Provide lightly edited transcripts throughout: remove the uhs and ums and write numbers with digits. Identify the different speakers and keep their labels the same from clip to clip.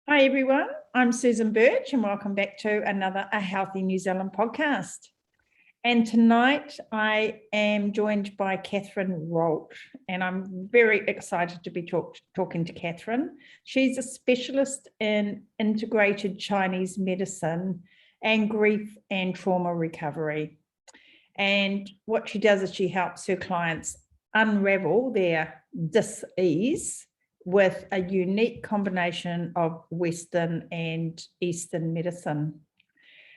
Speaker 1: Hi everyone, I'm Susan Birch and welcome back to another A Healthy New Zealand podcast. And tonight I am joined by Catherine Rolt and I'm very excited to be talking to Catherine. She's a specialist in integrated Chinese medicine and grief and trauma recovery. And what she does is she helps her clients unravel their dis-ease with a unique combination of Western and Eastern medicine.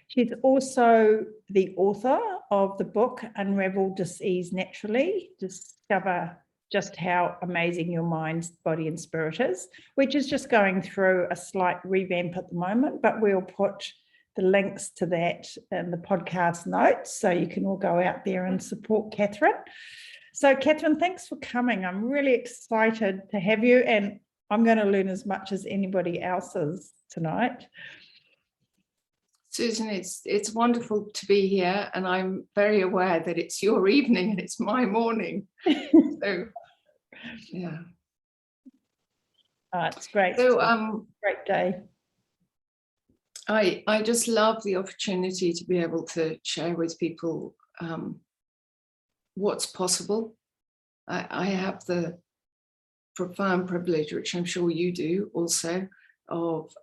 Speaker 1: She's also the author of the book, Unravel Dis-ease Naturally, Discover Just How Amazing Your Mind, Body and Spirit is, which is just going through a slight revamp at the moment, but we'll put the links to that in the podcast notes so you can all go out there and support Catherine. So Catherine, thanks for coming. I'm really excited to have you and I'm going to learn as much as anybody else is tonight.
Speaker 2: Susan, it's wonderful to be here and I'm very aware that it's your evening and it's my morning. So, yeah.
Speaker 1: It's great.
Speaker 2: So,
Speaker 1: great day.
Speaker 2: I just love the opportunity to be able to share with people what's possible. I have the profound privilege, which I'm sure you do also, of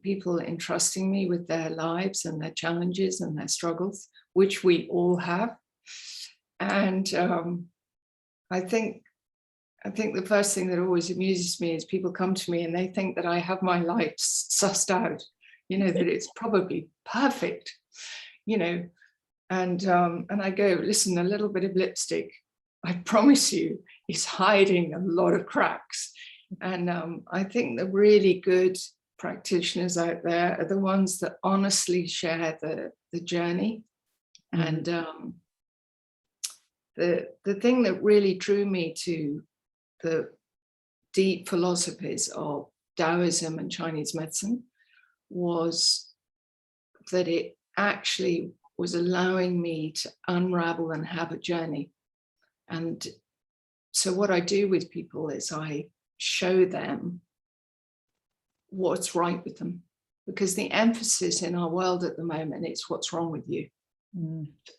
Speaker 2: people entrusting me with their lives and their challenges and their struggles, which we all have. And I think the first thing that always amuses me is people come to me and they think that I have my life sussed out, that it's probably perfect, and I go, listen, a little bit of lipstick, I promise you, is hiding a lot of cracks. And I think the really good practitioners out there are the ones that honestly share the journey. And the thing that really drew me to the deep philosophies of Taoism and Chinese medicine was that it actually was allowing me to unravel and have a journey. And so what I do with people is I show them what's right with them, because the emphasis in our world at the moment is what's wrong with you.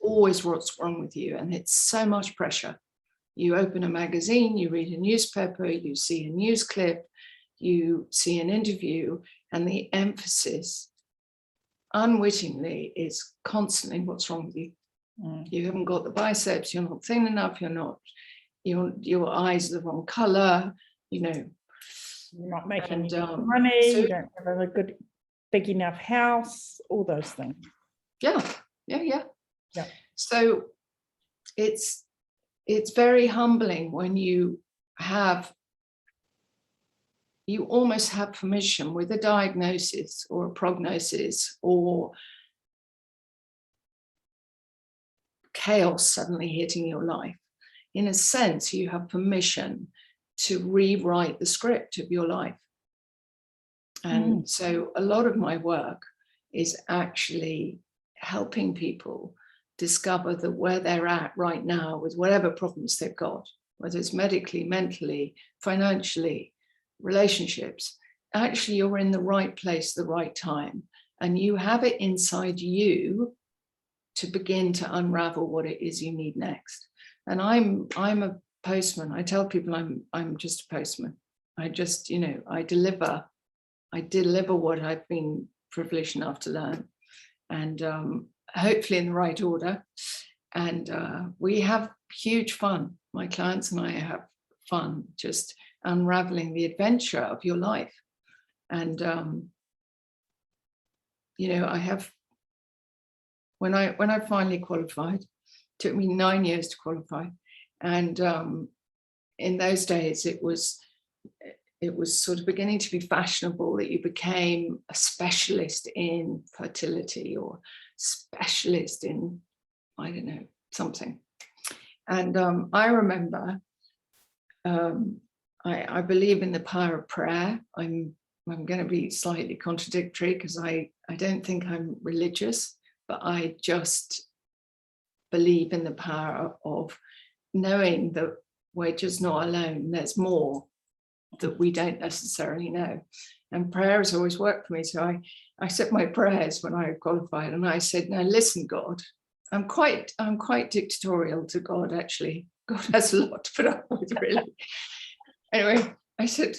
Speaker 2: Always what's wrong with you. And it's so much pressure. You open a magazine, you read a newspaper, you see a news clip, you see an interview, and the emphasis unwittingly is constantly what's wrong with you. You haven't got the biceps, you're not thin enough, your eyes are the wrong color, you're
Speaker 1: not making money, so, you don't have a good big enough house, all those things.
Speaker 2: Yeah. So it's very humbling when you almost have permission with a diagnosis or a prognosis or chaos suddenly hitting your life. In a sense, you have permission to rewrite the script of your life. And so a lot of my work is actually helping people discover that where they're at right now with whatever problems they've got, whether it's medically, mentally, financially, relationships, actually you're in the right place, the right time, and you have it inside you to begin to unravel what it is you need next. And I'm a postman. I tell people I'm just a postman. I just, I deliver what I've been privileged enough to learn, and hopefully in the right order. And we have huge fun. My clients and I have fun just unraveling the adventure of your life. And I have, when I finally qualified, it took me 9 years to qualify, and in those days it was sort of beginning to be fashionable that you became a specialist in fertility or specialist in, I don't know, something. And I remember, I believe in the power of prayer. I'm going to be slightly contradictory because I don't think I'm religious, but I just believe in the power of knowing that we're just not alone. There's more. that we don't necessarily know. And prayer has always worked for me. So I said my prayers when I qualified, and I said, now listen, God, I'm quite dictatorial to God, actually. God has a lot to put up with, really. Anyway, I said,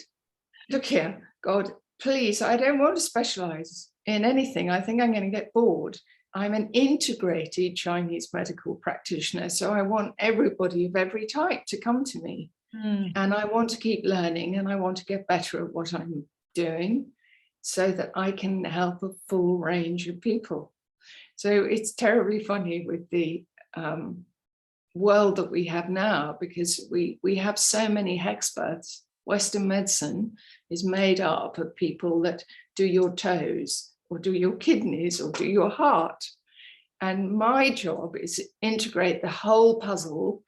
Speaker 2: look here, God, please, I don't want to specialize in anything. I think I'm going to get bored. I'm an integrated Chinese medical practitioner, so I want everybody of every type to come to me. And I want to keep learning, and I want to get better at what I'm doing so that I can help a full range of people. So it's terribly funny with the world that we have now, because we have so many experts. Western medicine is made up of people that do your toes or do your kidneys or do your heart. And my job is to integrate the whole puzzle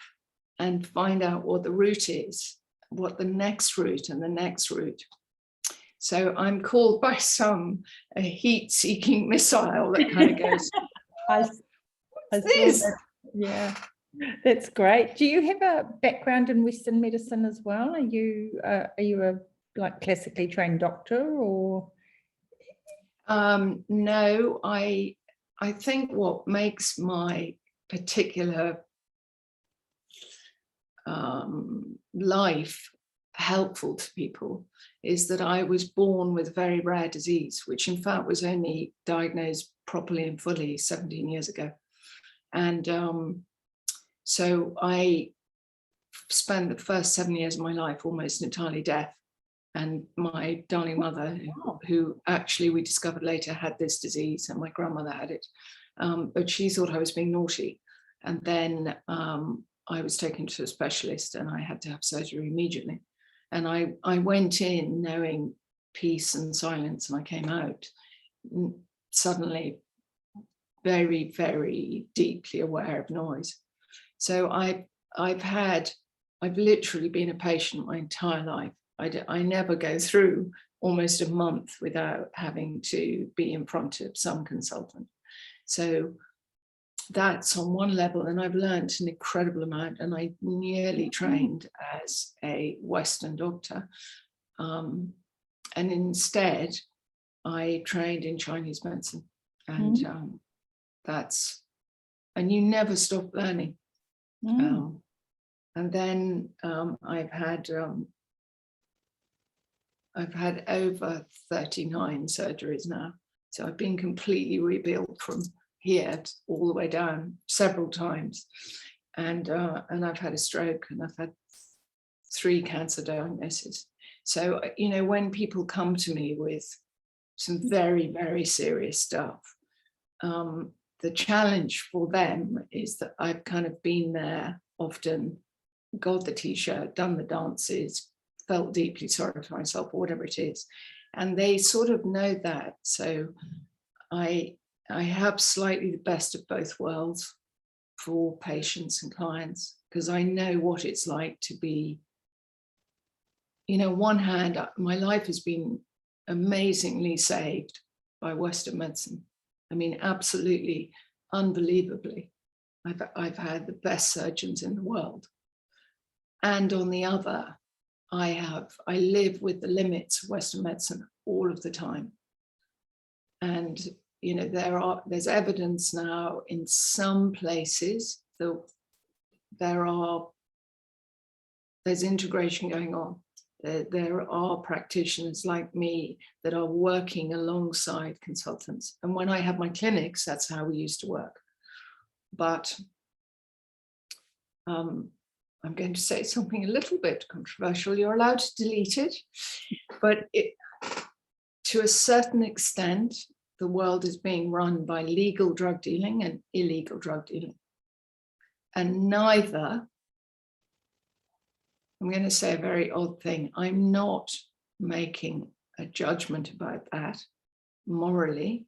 Speaker 2: and find out what the root is, what the next root and the next root. So I'm called by some a heat-seeking missile that kind of goes,
Speaker 1: I saw that. Yeah, that's great. Do you have a background in Western medicine as well? Are you a like classically trained doctor, or?
Speaker 2: No, I think what makes my particular life helpful to people is that I was born with a very rare disease, which in fact was only diagnosed properly and fully 17 years ago. And so I spent the first 7 years of my life almost entirely deaf. And my darling mother, who actually we discovered later had this disease, and my grandmother had it, but she thought I was being naughty. And then I was taken to a specialist, and I had to have surgery immediately. And I went in knowing peace and silence, and I came out suddenly very, very deeply aware of noise. So I've literally been a patient my entire life. I never go through almost a month without having to be in front of some consultant. So that's on one level, and I've learned an incredible amount, and I nearly trained as a Western doctor. And instead, I trained in Chinese medicine, and and you never stop learning. And then I've had over 39 surgeries now. So I've been completely rebuilt from here all the way down several times. And I've had a stroke, and I've had 3 cancer diagnoses. So, you know, when people come to me with some very, very serious stuff, the challenge for them is that I've kind of been there often, got the t-shirt, done the dances, felt deeply sorry for myself, or whatever it is. And they sort of know that. So I have slightly the best of both worlds for patients and clients, because I know what it's like to be, you know, one hand, my life has been amazingly saved by Western medicine. I mean, absolutely, unbelievably. I've had the best surgeons in the world. And on the other, I live with the limits of Western medicine all of the time. And, you know, there's evidence now in some places that there's integration going on. There are practitioners like me that are working alongside consultants. And when I have my clinics, that's how we used to work. But I'm going to say something a little bit controversial. You're allowed to delete it, but to a certain extent, the world is being run by legal drug dealing and illegal drug dealing. And neither, I'm going to say a very odd thing, I'm not making a judgment about that morally,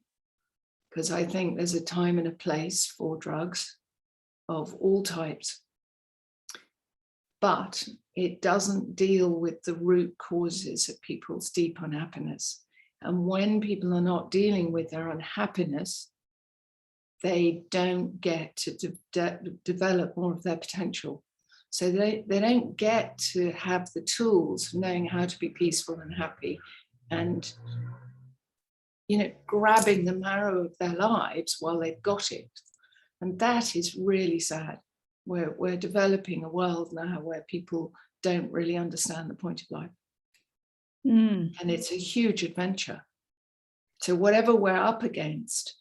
Speaker 2: because I think there's a time and a place for drugs of all types. But it doesn't deal with the root causes of people's deep unhappiness. And when people are not dealing with their unhappiness, they don't get to develop more of their potential. So they don't get to have the tools of knowing how to be peaceful and happy and, grabbing the marrow of their lives while they've got it. And that is really sad. We're developing a world now where people don't really understand the point of life. And it's a huge adventure. So whatever we're up against,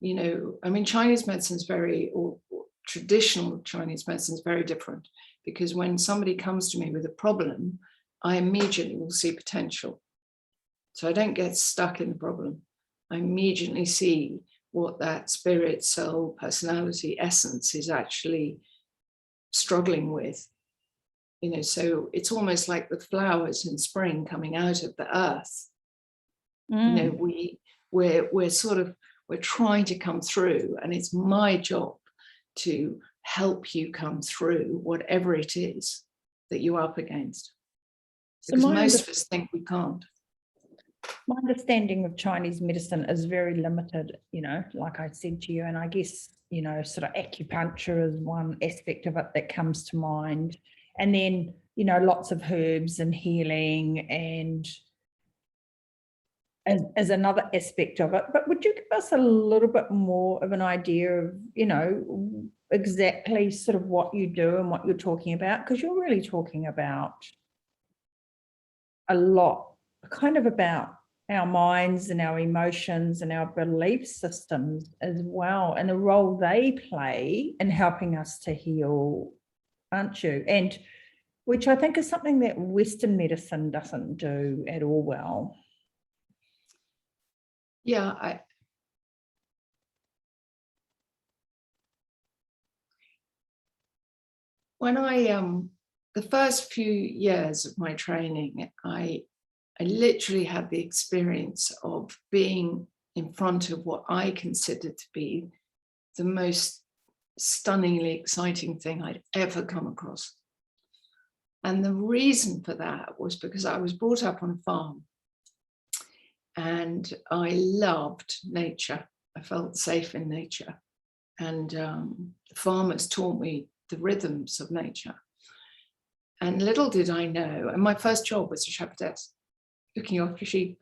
Speaker 2: Chinese medicine is or traditional Chinese medicine is very different, because when somebody comes to me with a problem, I immediately will see potential. So I don't get stuck in the problem. I immediately see what that spirit, soul, personality, essence is actually struggling with. So it's almost like the flowers in spring coming out of the earth. We're trying to come through, and it's my job to help you come through whatever it is that you're up against. Because most of us think we can't.
Speaker 1: My understanding of Chinese medicine is very limited, like I said to you, and I guess, sort of acupuncture is one aspect of it that comes to mind. And then, lots of herbs and healing and as another aspect of it. But would you give us a little bit more of an idea of, exactly sort of what you do and what you're talking about? Because you're really talking about a lot, kind of about our minds and our emotions and our belief systems as well, and the role they play in helping us to heal, aren't you? And which I think is something that Western medicine doesn't do at all well.
Speaker 2: Yeah, the first few years of my training, I literally had the experience of being in front of what I considered to be the most stunningly exciting thing I'd ever come across. And the reason for that was because I was brought up on a farm and I loved nature. I felt safe in nature. And the farmers taught me the rhythms of nature. And little did I know, and my first job was a shepherdess, looking after sheep.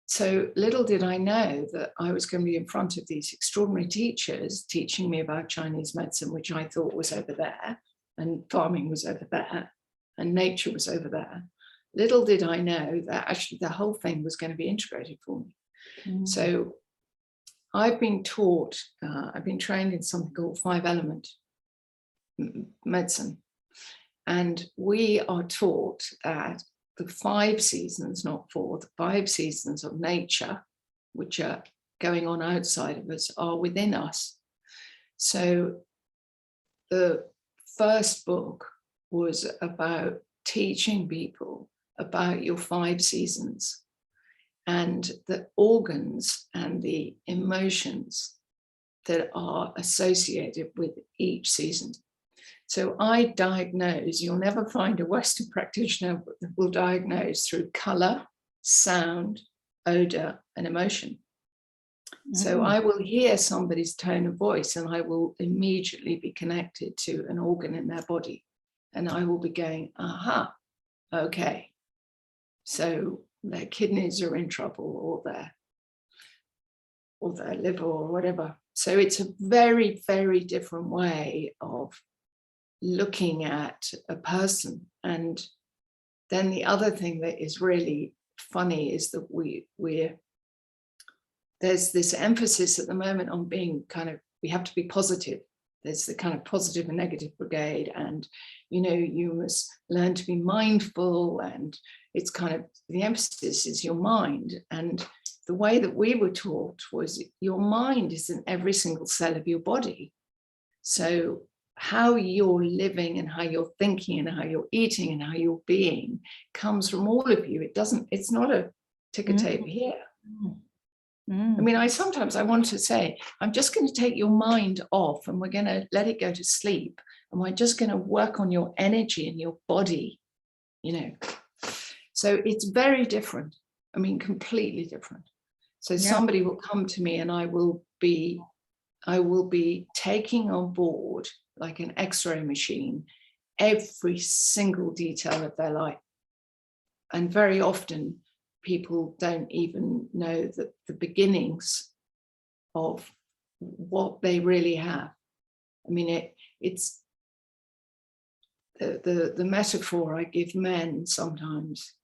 Speaker 2: So little did I know that I was going to be in front of these extraordinary teachers teaching me about Chinese medicine, which I thought was over there, and farming was over there, and nature was over there. Little did I know that actually the whole thing was going to be integrated for me. So I've been taught, I've been trained in something called 5-element medicine. And we are taught that the 5 seasons, not 4, the 5 seasons of nature, which are going on outside of us, are within us. So the first book was about teaching people about your 5 seasons and the organs and the emotions that are associated with each season. So I diagnose, you'll never find a Western practitioner that will diagnose through color, sound, odor, and emotion. So I will hear somebody's tone of voice and I will immediately be connected to an organ in their body. And I will be going, aha, okay. So their kidneys are in trouble, or their liver or whatever. So it's a very, very different way of looking at a person. And then the other thing that is really funny is that there's this emphasis at the moment on being we have to be positive. There's the kind of positive and negative brigade, and you must learn to be mindful, and it's the emphasis is your mind. And the way that we were taught was your mind is in every single cell of your body. So how you're living and how you're thinking and how you're eating and how you're being comes from all of you. It's not a ticker tape here. I mean, I want to say, I'm just going to take your mind off and we're going to let it go to sleep. And we're just going to work on your energy and your body, So it's very different. I mean, completely different. So somebody will come to me and I will be taking on board like an X-ray machine every single detail of their life. And very often people don't even know the beginnings of what they really have. I mean, it's the metaphor I give men sometimes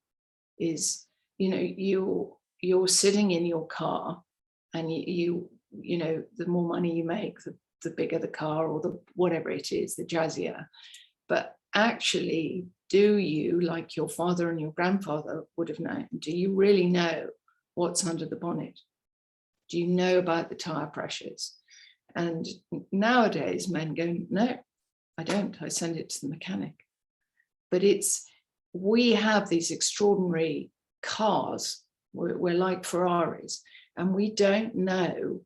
Speaker 2: is, you know, you're sitting in your car, and you know, the more money you make, the bigger the car, or the whatever it is, the jazzier. But actually, do you, like your father and your grandfather would have known, do you really know what's under the bonnet? Do you know about the tire pressures? And nowadays men go, no, I don't. I send it to the mechanic. But we have these extraordinary cars. We're like Ferraris, and we don't know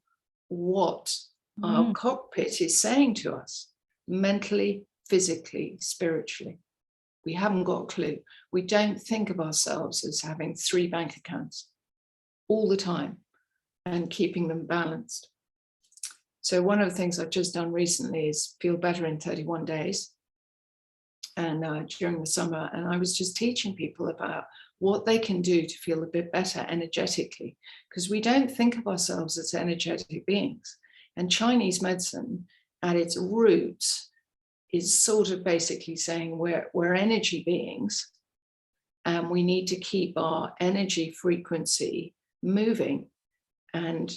Speaker 2: what our cockpit is saying to us mentally, physically, spiritually. We haven't got a clue. We don't think of ourselves as having 3 bank accounts all the time and keeping them balanced. So one of the things I've just done recently is feel better in 31 days. And during the summer, and I was just teaching people about what they can do to feel a bit better energetically, because we don't think of ourselves as energetic beings. And Chinese medicine at its roots is sort of basically saying we're energy beings, and we need to keep our energy frequency moving. And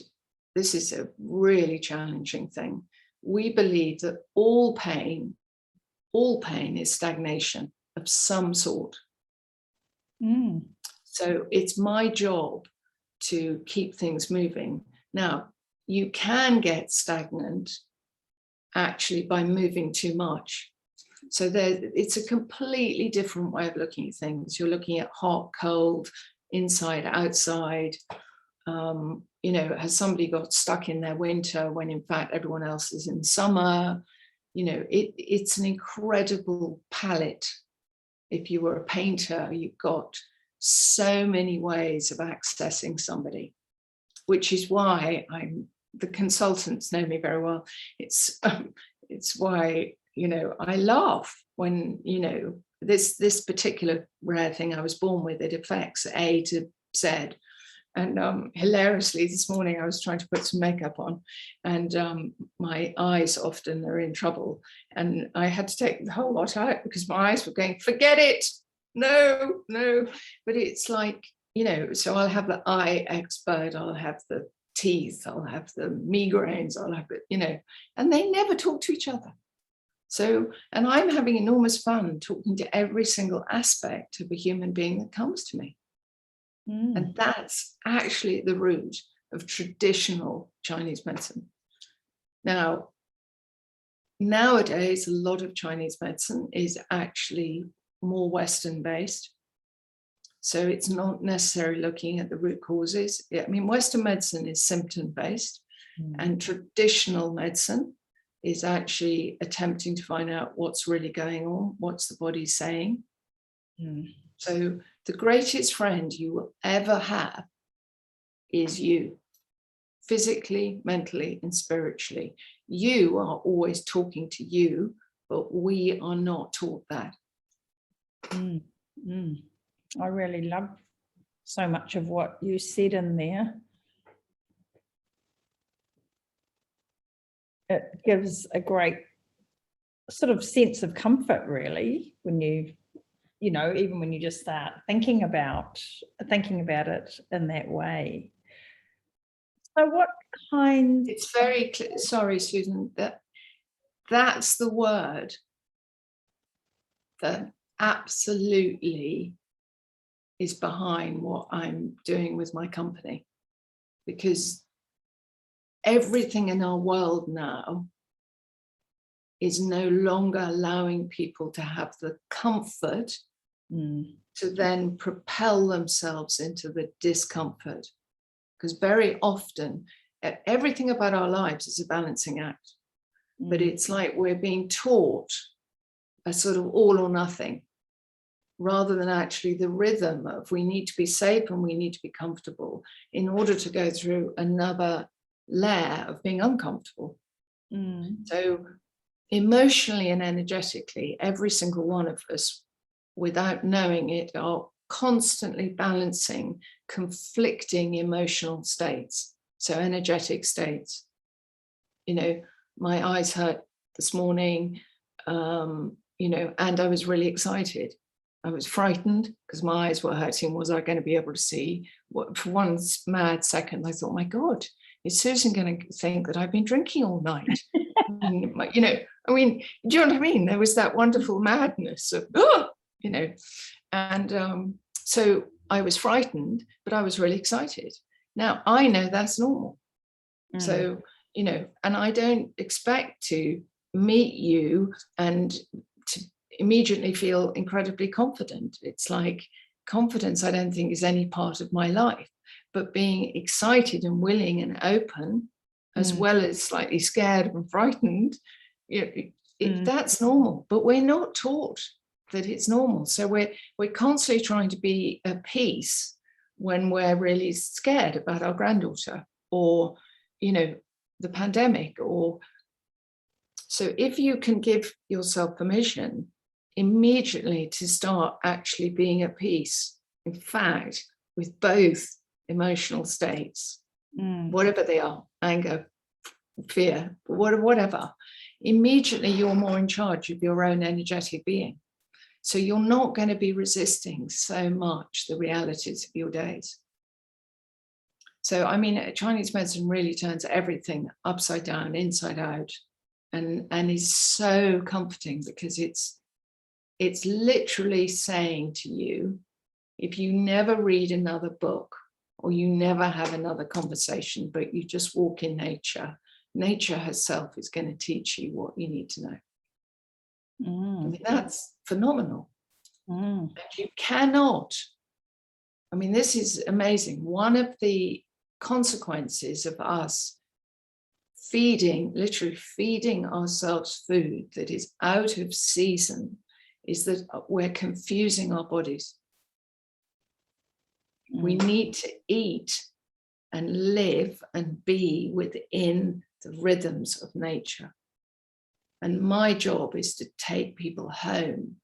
Speaker 2: this is a really challenging thing. We believe that all pain is stagnation of some sort. So it's my job to keep things moving. Now, you can get stagnant actually by moving too much. So it's a completely different way of looking at things. You're looking at hot, cold, inside, outside. You know, has somebody got stuck in their winter when in fact everyone else is in summer? You know, it's an incredible palette. If you were a painter, you've got so many ways of accessing somebody, which is why the consultants know me very well. It's why, you know, I laugh when, you know, this particular rare thing I was born with, it affects A to Z. And hilariously, this morning I was trying to put some makeup on, and my eyes often are in trouble, and I had to take the whole lot out because my eyes were going, forget it, no. But it's like, you know, so I'll have the eye expert, I'll have the teeth, I'll have the migraines, I'll have it, you know, and they never talk to each other. So, and I'm having enormous fun talking to every single aspect of a human being that comes to me. And that's actually the root of traditional Chinese medicine. Now, nowadays, a lot of Chinese medicine is actually more Western based. So it's not necessarily looking at the root causes. I mean, Western medicine is symptom based, and traditional medicine is actually attempting to find out what's really going on, what's the body saying. So the greatest friend you will ever have is you, physically, mentally, and spiritually. You are always talking to you, but we are not taught that.
Speaker 1: I really love so much of what you said in there. It gives a great sort of sense of comfort, really, when you know, even when you just start thinking about it in that way. So what kind...
Speaker 2: It's very clear, sorry, Susan, that's the word that absolutely is behind what I'm doing with my company, because everything in our world now is no longer allowing people to have the comfort to then propel themselves into the discomfort. Because very often, everything about our lives is a balancing act, but it's like we're being taught a sort of all or nothing, rather than actually the rhythm of we need to be safe and we need to be comfortable in order to go through another layer of being uncomfortable. So emotionally and energetically, every single one of us, without knowing it, are constantly balancing conflicting emotional states. So energetic states. You know, my eyes hurt this morning, you know, and I was really excited. I was frightened because my eyes were hurting. Was I going to be able to see? For one mad second, I thought, my God, is Susan going to think that I've been drinking all night? You know, I mean, do you know what I mean? There was that wonderful madness of, oh, you know, and so I was frightened, but I was really excited. Now I know that's normal. So, you know, and I don't expect to meet you and to immediately feel incredibly confident. It's like confidence, I don't think, is any part of my life, but being excited and willing and open, as well as slightly scared and frightened, that's normal. But we're not taught that it's normal. So we're constantly trying to be at peace when we're really scared about our granddaughter, or, you know, the pandemic. Or so if you can give yourself permission immediately to start actually being at peace, in fact, with both emotional states, whatever they are, anger, fear, whatever, immediately you're more in charge of your own energetic being. So you're not going to be resisting so much the realities of your days. So, I mean, Chinese medicine really turns everything upside down, inside out, and is so comforting, because it's literally saying to you, if you never read another book, or you never have another conversation, but you just walk in nature, nature herself is going to teach you what you need to know. I mean, that's phenomenal. And you cannot, I mean, this is amazing. One of the consequences of us literally feeding ourselves food that is out of season, is that we're confusing our bodies. We need to eat and live and be within the rhythms of nature. And my job is to take people home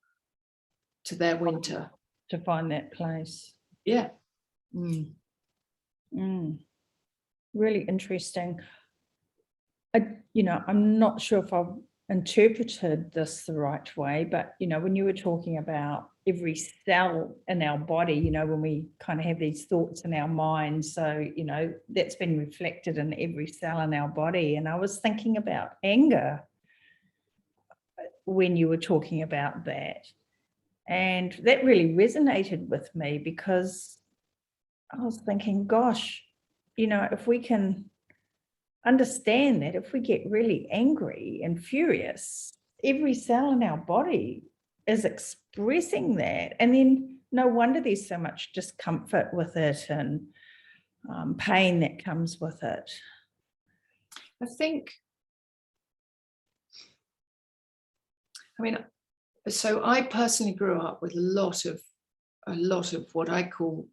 Speaker 2: to their winter.
Speaker 1: To find that place.
Speaker 2: Yeah.
Speaker 1: Really interesting. You know, I'm not sure if I've interpreted this the right way, but, you know, when you were talking about every cell in our body, you know, when we kind of have these thoughts in our mind, so, you know, that's been reflected in every cell in our body. And I was thinking about anger when you were talking about that. And that really resonated with me, because I was thinking, gosh, you know, if we can understand that, if we get really angry and furious, every cell in our body is expressing that. And then no wonder there's so much discomfort with it, and pain that comes with it.
Speaker 2: I think, I mean, so I personally grew up with a lot of what I call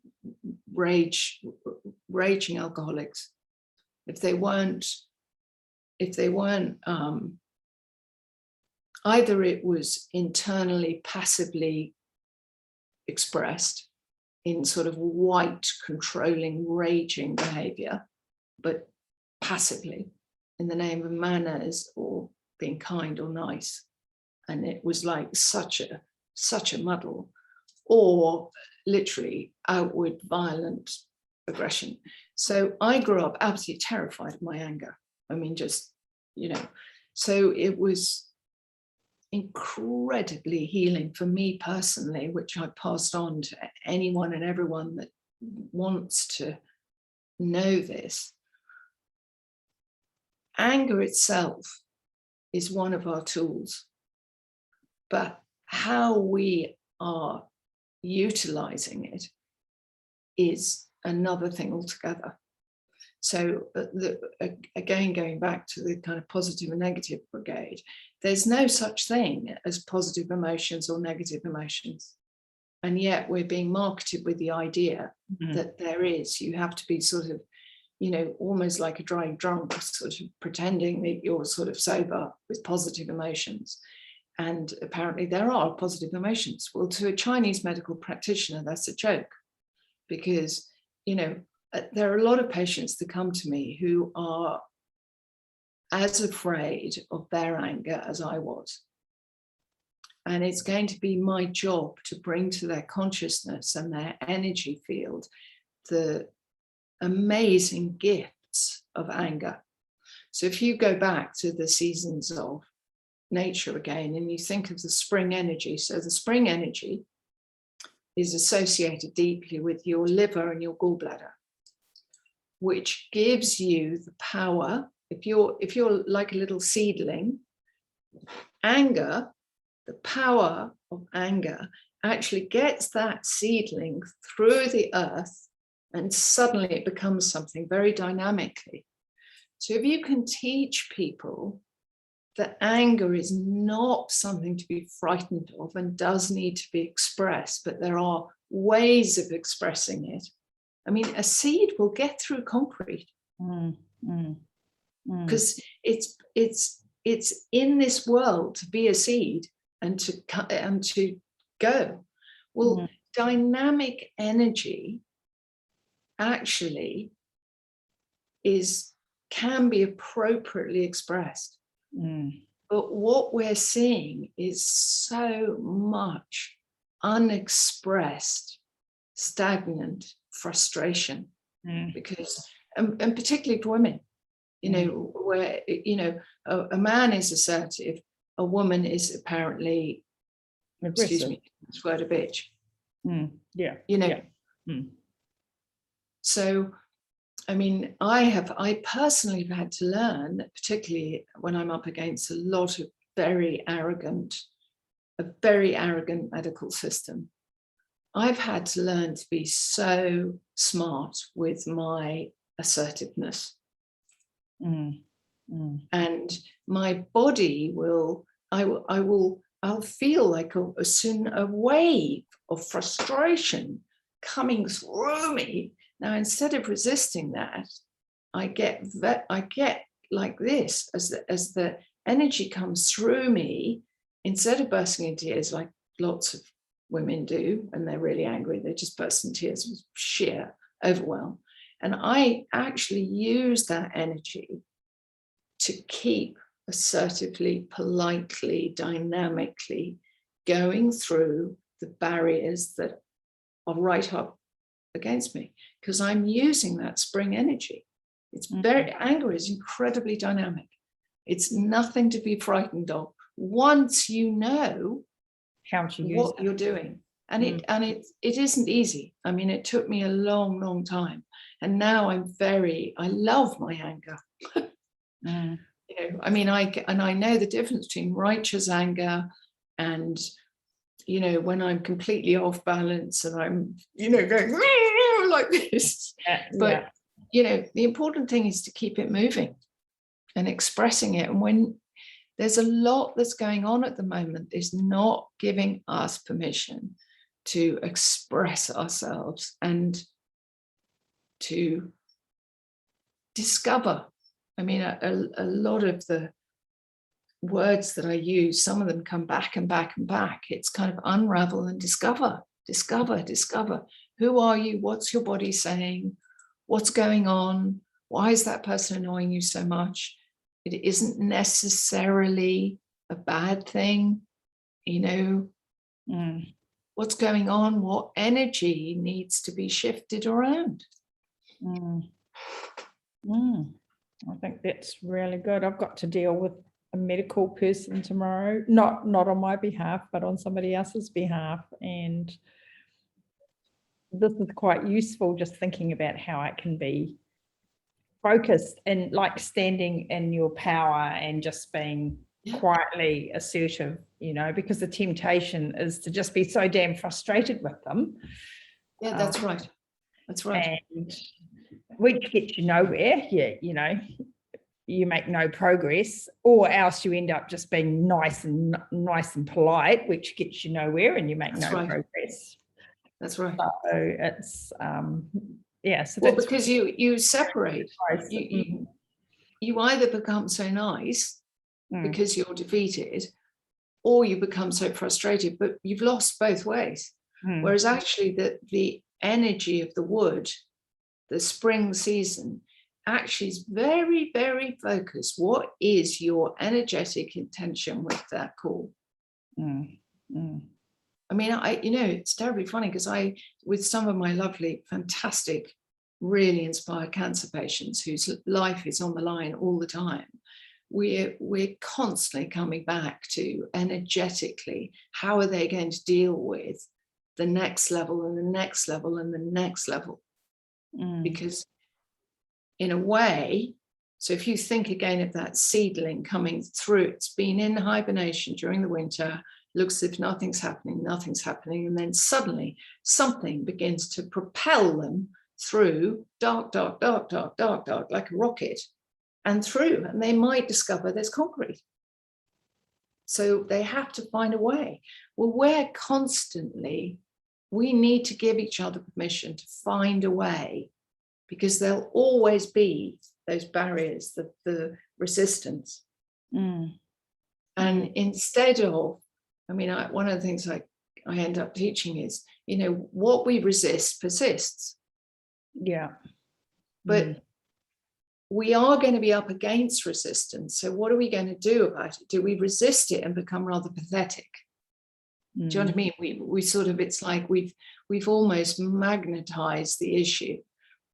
Speaker 2: raging alcoholics. If they weren't either it was internally passively expressed in sort of white, controlling, raging behavior, but passively in the name of manners or being kind or nice. And it was like such a muddle, or literally outward violent aggression. So I grew up absolutely terrified of my anger. I mean, just, you know, so it was incredibly healing for me personally, which I passed on to anyone and everyone that wants to know this. Anger itself is one of our tools, but how we are utilizing it is another thing altogether. So again, going back to the kind of positive and negative brigade, there's no such thing as positive emotions or negative emotions. And yet we're being marketed with the idea that there is. You have to be sort of, almost like a dry drunk, sort of pretending that you're sort of sober with positive emotions. And apparently there are positive emotions. Well, to a Chinese medical practitioner, that's a joke, because, there are a lot of patients that come to me who are as afraid of their anger as I was. And it's going to be my job to bring to their consciousness and their energy field the amazing gifts of anger. So if you go back to the seasons of nature again, and you think of the spring energy, so the spring energy is associated deeply with your liver and your gallbladder, which gives you the power. If you're like a little seedling, anger, the power of anger actually gets that seedling through the earth, and suddenly it becomes something very dynamically. So if you can teach people that anger is not something to be frightened of and does need to be expressed, but there are ways of expressing it. I mean, a seed will get through concrete because it's in this world to be a seed and to go. Well, dynamic energy actually can be appropriately expressed. But what we're seeing is so much unexpressed, stagnant frustration, because, and particularly for women, where, a man is assertive, a woman is apparently,
Speaker 1: aggressive.
Speaker 2: Excuse me, this word a bitch. So, I mean, I personally have had to learn, particularly when I'm up against a lot of very arrogant medical system. I've had to learn to be so smart with my assertiveness. And my body I'll feel like a wave of frustration coming through me. Now, instead of resisting that, I get like this as the energy comes through me. Instead of bursting in tears like lots of women do, and they're really angry, they just burst in tears with sheer overwhelm. And I actually use that energy to keep assertively, politely, dynamically going through the barriers that are right up against me, because I'm using that spring energy. It's anger is incredibly dynamic. It's nothing to be frightened of once you know
Speaker 1: how to use
Speaker 2: what you're doing. And it isn't easy. I mean, it took me a long, long time. And now I love my anger. I mean, I know the difference between righteous anger and, when I'm completely off balance and I'm, going like this. But, the important thing is to keep it moving and expressing it. And when there's a lot that's going on at the moment, is not giving us permission to express ourselves and to discover. I mean, a lot of the words that I use, some of them come back and back and back. It's kind of unravel and discover. Who are you? What's your body saying? What's going on? Why is that person annoying you so much? It isn't necessarily a bad thing, What's going on? What energy needs to be shifted around?
Speaker 1: I think that's really good. I've got to deal with a medical person tomorrow, not on my behalf, but on somebody else's behalf. And this is quite useful, just thinking about how I can be focused and like standing in your power and just being quietly assertive, because the temptation is to just be so damn frustrated with them.
Speaker 2: Yeah, that's right.
Speaker 1: And which gets you nowhere. You make no progress, or else you end up just being nice and polite, which gets you nowhere and you make progress.
Speaker 2: That's right.
Speaker 1: So it's Yeah. So
Speaker 2: Well,
Speaker 1: that's
Speaker 2: because you separate.
Speaker 1: nice.
Speaker 2: You either become so nice
Speaker 1: Mm.
Speaker 2: because you're defeated, or you become so frustrated, but you've lost both ways.
Speaker 1: Mm.
Speaker 2: Whereas actually the energy of the wood, the spring season, actually is very, very focused. What is your energetic intention with that call?
Speaker 1: Mm. Mm.
Speaker 2: I mean, it's terribly funny because with some of my lovely, fantastic, really inspired cancer patients whose life is on the line all the time, we're constantly coming back to energetically, how are they going to deal with the next level and the next level and the next level? Because in a way, so if you think again of that seedling coming through, it's been in hibernation during the winter, looks as if nothing's happening, and then suddenly something begins to propel them through dark, like a rocket, and through, and they might discover there's concrete. So they have to find a way. Well, we need to give each other permission to find a way, because there'll always be those barriers, the resistance. And instead of, one of the things I end up teaching is, what we resist persists.
Speaker 1: Yeah.
Speaker 2: But we are going to be up against resistance. So what are we going to do about it? Do we resist it and become rather pathetic? Do you know what I mean? We sort of, it's like we've almost magnetized the issue.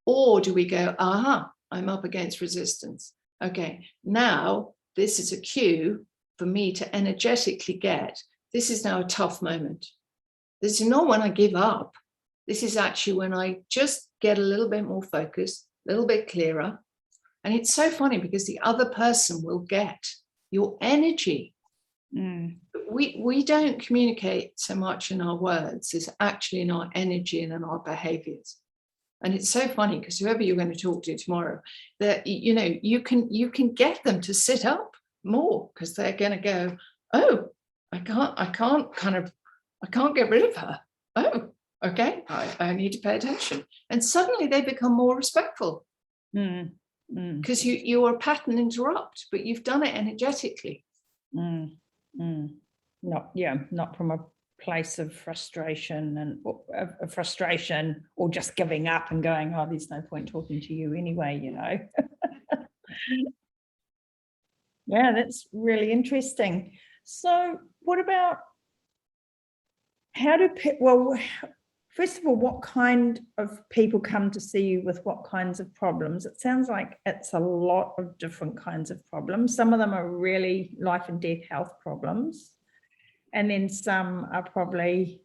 Speaker 2: Or do we go, aha, I'm up against resistance. Okay, now this is a cue for me to energetically get, this is now a tough moment. This is not when I give up. This is actually when I just get a little bit more focused, a little bit clearer. And it's so funny because the other person will get your energy. We don't communicate so much in our words as actually in our energy and in our behaviors. And it's so funny because whoever you're going to talk to tomorrow, that you can get them to sit up more, because they're going to go, oh, I can't get rid of her. Oh, okay, I need to pay attention. And suddenly they become more respectful. Because you are a pattern interrupt, but you've done it energetically.
Speaker 1: Not from a place of frustration or just giving up and going, oh, there's no point talking to you anyway, Yeah, that's really interesting. So what about first of all, what kind of people come to see you with what kinds of problems? It sounds like it's a lot of different kinds of problems. Some of them are really life and death health problems. And then some are probably,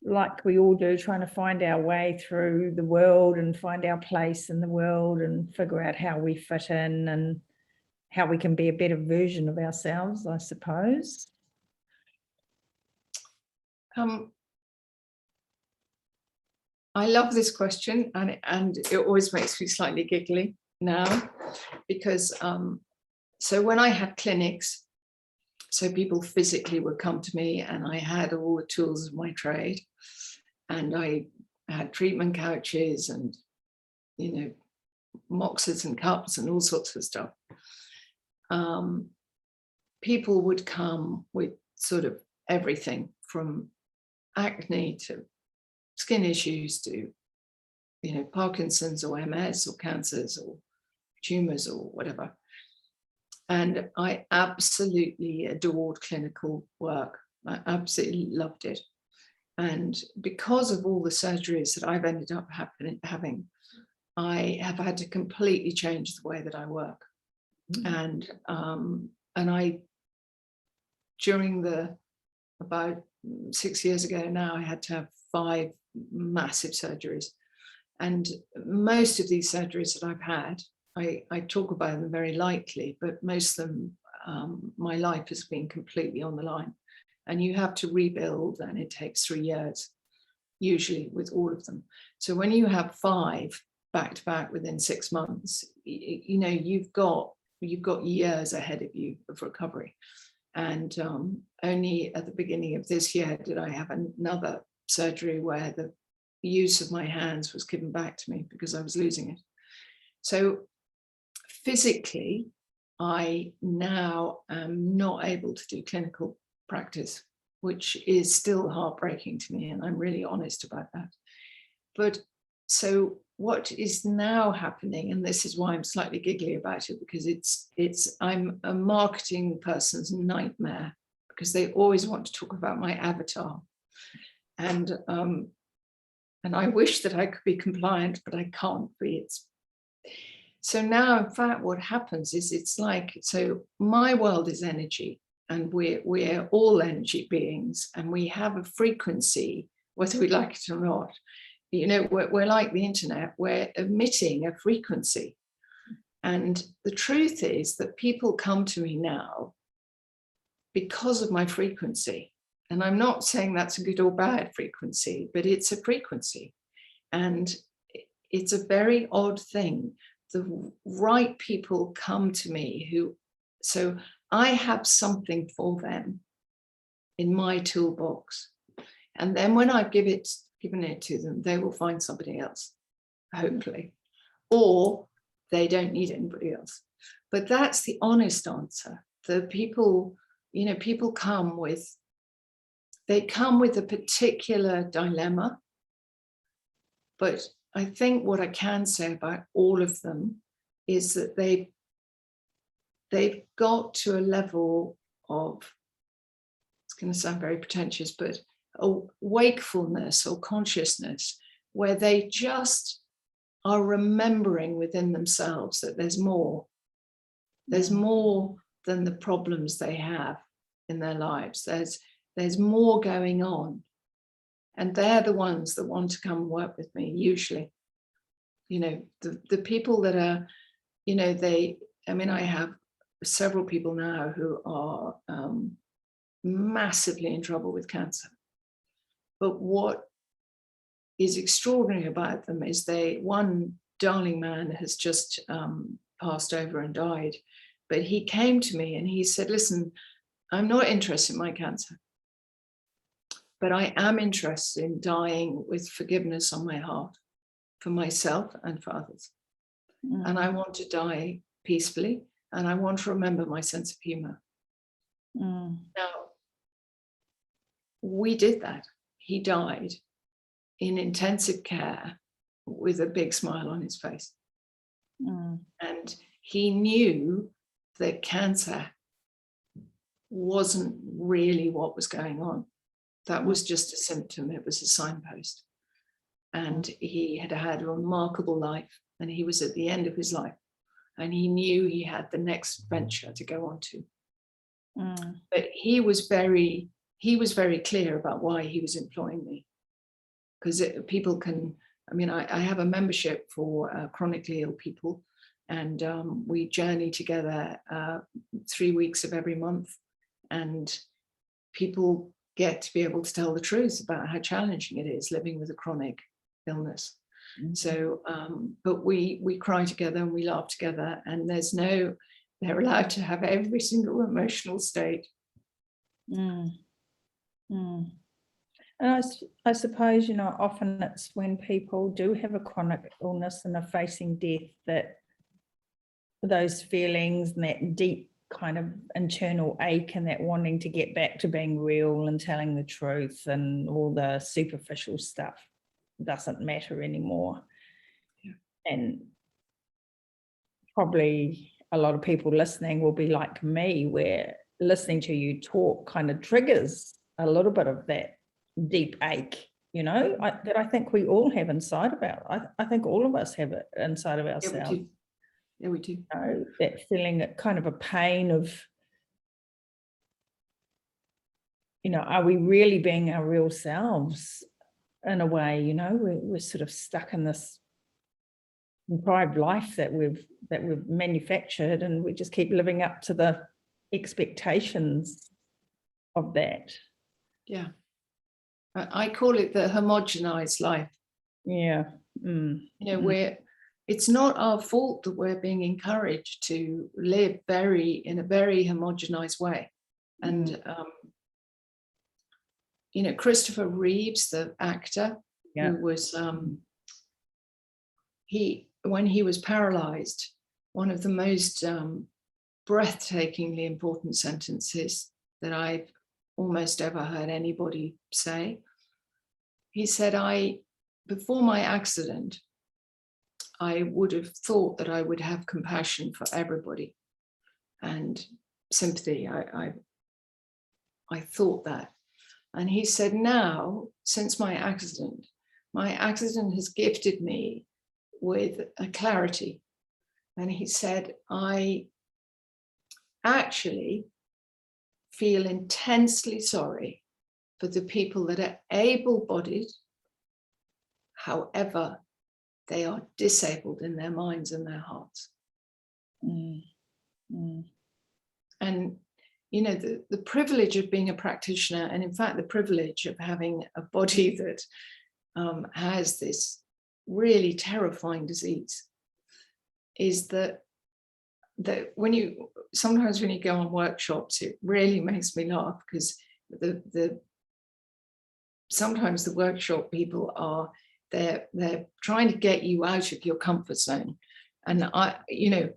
Speaker 1: like we all do, trying to find our way through the world and find our place in the world and figure out how we fit in and how we can be a better version of ourselves, I suppose.
Speaker 2: I love this question, and it always makes me slightly giggly now, because so when I had clinics, so people physically would come to me, and I had all the tools of my trade, and I had treatment couches and moxes and cups and all sorts of stuff. People would come with sort of everything from acne to skin issues to Parkinson's or MS or cancers or tumors or whatever. And I absolutely adored clinical work. I absolutely loved it. And because of all the surgeries that I've ended up having, I have had to completely change the way that I work. And I, during about 6 years ago now, I had to have 5 massive surgeries. And most of these surgeries that I've had, I talk about them very lightly, but most of them, my life has been completely on the line. And you have to rebuild, and it takes 3 years, usually with all of them. So when you have 5 back to back within 6 months, you've got years ahead of you of recovery. And only at the beginning of this year did I have another surgery where use of my hands was given back to me because I was losing it. So physically, I now am not able to do clinical practice, which is still heartbreaking to me, and I'm really honest about that. But so what is now happening, and this is why I'm slightly giggly about it, because I'm a marketing person's nightmare, because they always want to talk about my avatar. And I wish that I could be compliant, but I can't be. So now, in fact, what happens is it's like, so my world is energy, and we're all energy beings, and we have a frequency, whether we like it or not. You know, we're like the internet, we're emitting a frequency. And the truth is that people come to me now because of my frequency. And I'm not saying that's a good or bad frequency, but it's a frequency. And it's a very odd thing. The right people come to me so I have something for them in my toolbox. And then when I've given it to them, they will find somebody else, hopefully, or they don't need anybody else. But that's the honest answer. The people, you know, people come with a particular dilemma. But I think what I can say about all of them is that they've got to a level of, it's going to sound very pretentious, but a wakefulness or consciousness where they just are remembering within themselves that there's more. There's more than the problems they have in their lives. There's more going on. And they're the ones that want to come and work with me, usually. You know, the people that are, you know, I have several people now who are massively in trouble with cancer. But what is extraordinary about them is one darling man has just passed over and died, but he came to me and he said, listen, I'm not interested in my cancer, but I am interested in dying with forgiveness on my heart for myself and for others. And I want to die peacefully, and I want to remember my sense of humor. Now, we did that. He died in intensive care with a big smile on his face. And he knew that cancer wasn't really what was going on. That was just a symptom. It was a signpost. And he had had a remarkable life, and he was at the end of his life, and he knew he had the next venture to go on to. But he was very clear about why he was employing me, because people can, I have a membership for chronically ill people, and we journey together 3 weeks of every month, and people get to be able to tell the truth about how challenging it is living with a chronic illness. So, but we cry together and we laugh together, and they're allowed to have every single emotional state.
Speaker 1: And I suppose, you know, often it's when people do have a chronic illness and are facing death that those feelings and that deep kind of internal ache and that wanting to get back to being real and telling the truth and all the superficial stuff doesn't matter anymore. And probably a lot of people listening will be like me, where listening to you talk kind of triggers a little bit of that deep ache, you know, that I think we all have inside I think all of us have it inside of ourselves.
Speaker 2: Yeah, we do.
Speaker 1: You know, that feeling, kind of a pain of, you know, are we really being our real selves in a way? You know, we're sort of stuck in this contrived life that we've manufactured, and we just keep living up to the expectations of that.
Speaker 2: Yeah, I call it the homogenized life.
Speaker 1: Yeah.
Speaker 2: You know, it's not our fault that we're being encouraged to live in a very homogenized way. And you know, Christopher Reeves, the actor, who was, when he was paralyzed, one of the most breathtakingly important sentences that I've almost ever heard anybody say. He said, before my accident, I would have thought that I would have compassion for everybody and sympathy. I thought that. And he said, now, since my accident has gifted me with a clarity. And he said, I actually feel intensely sorry for the people that are able-bodied, however, they are disabled in their minds and their hearts. And, you know, the privilege of being a practitioner, and in fact, the privilege of having a body that has this really terrifying disease, is that sometimes when you go on workshops, it really makes me laugh, because sometimes the workshop people are, they're trying to get you out of your comfort zone. And you know,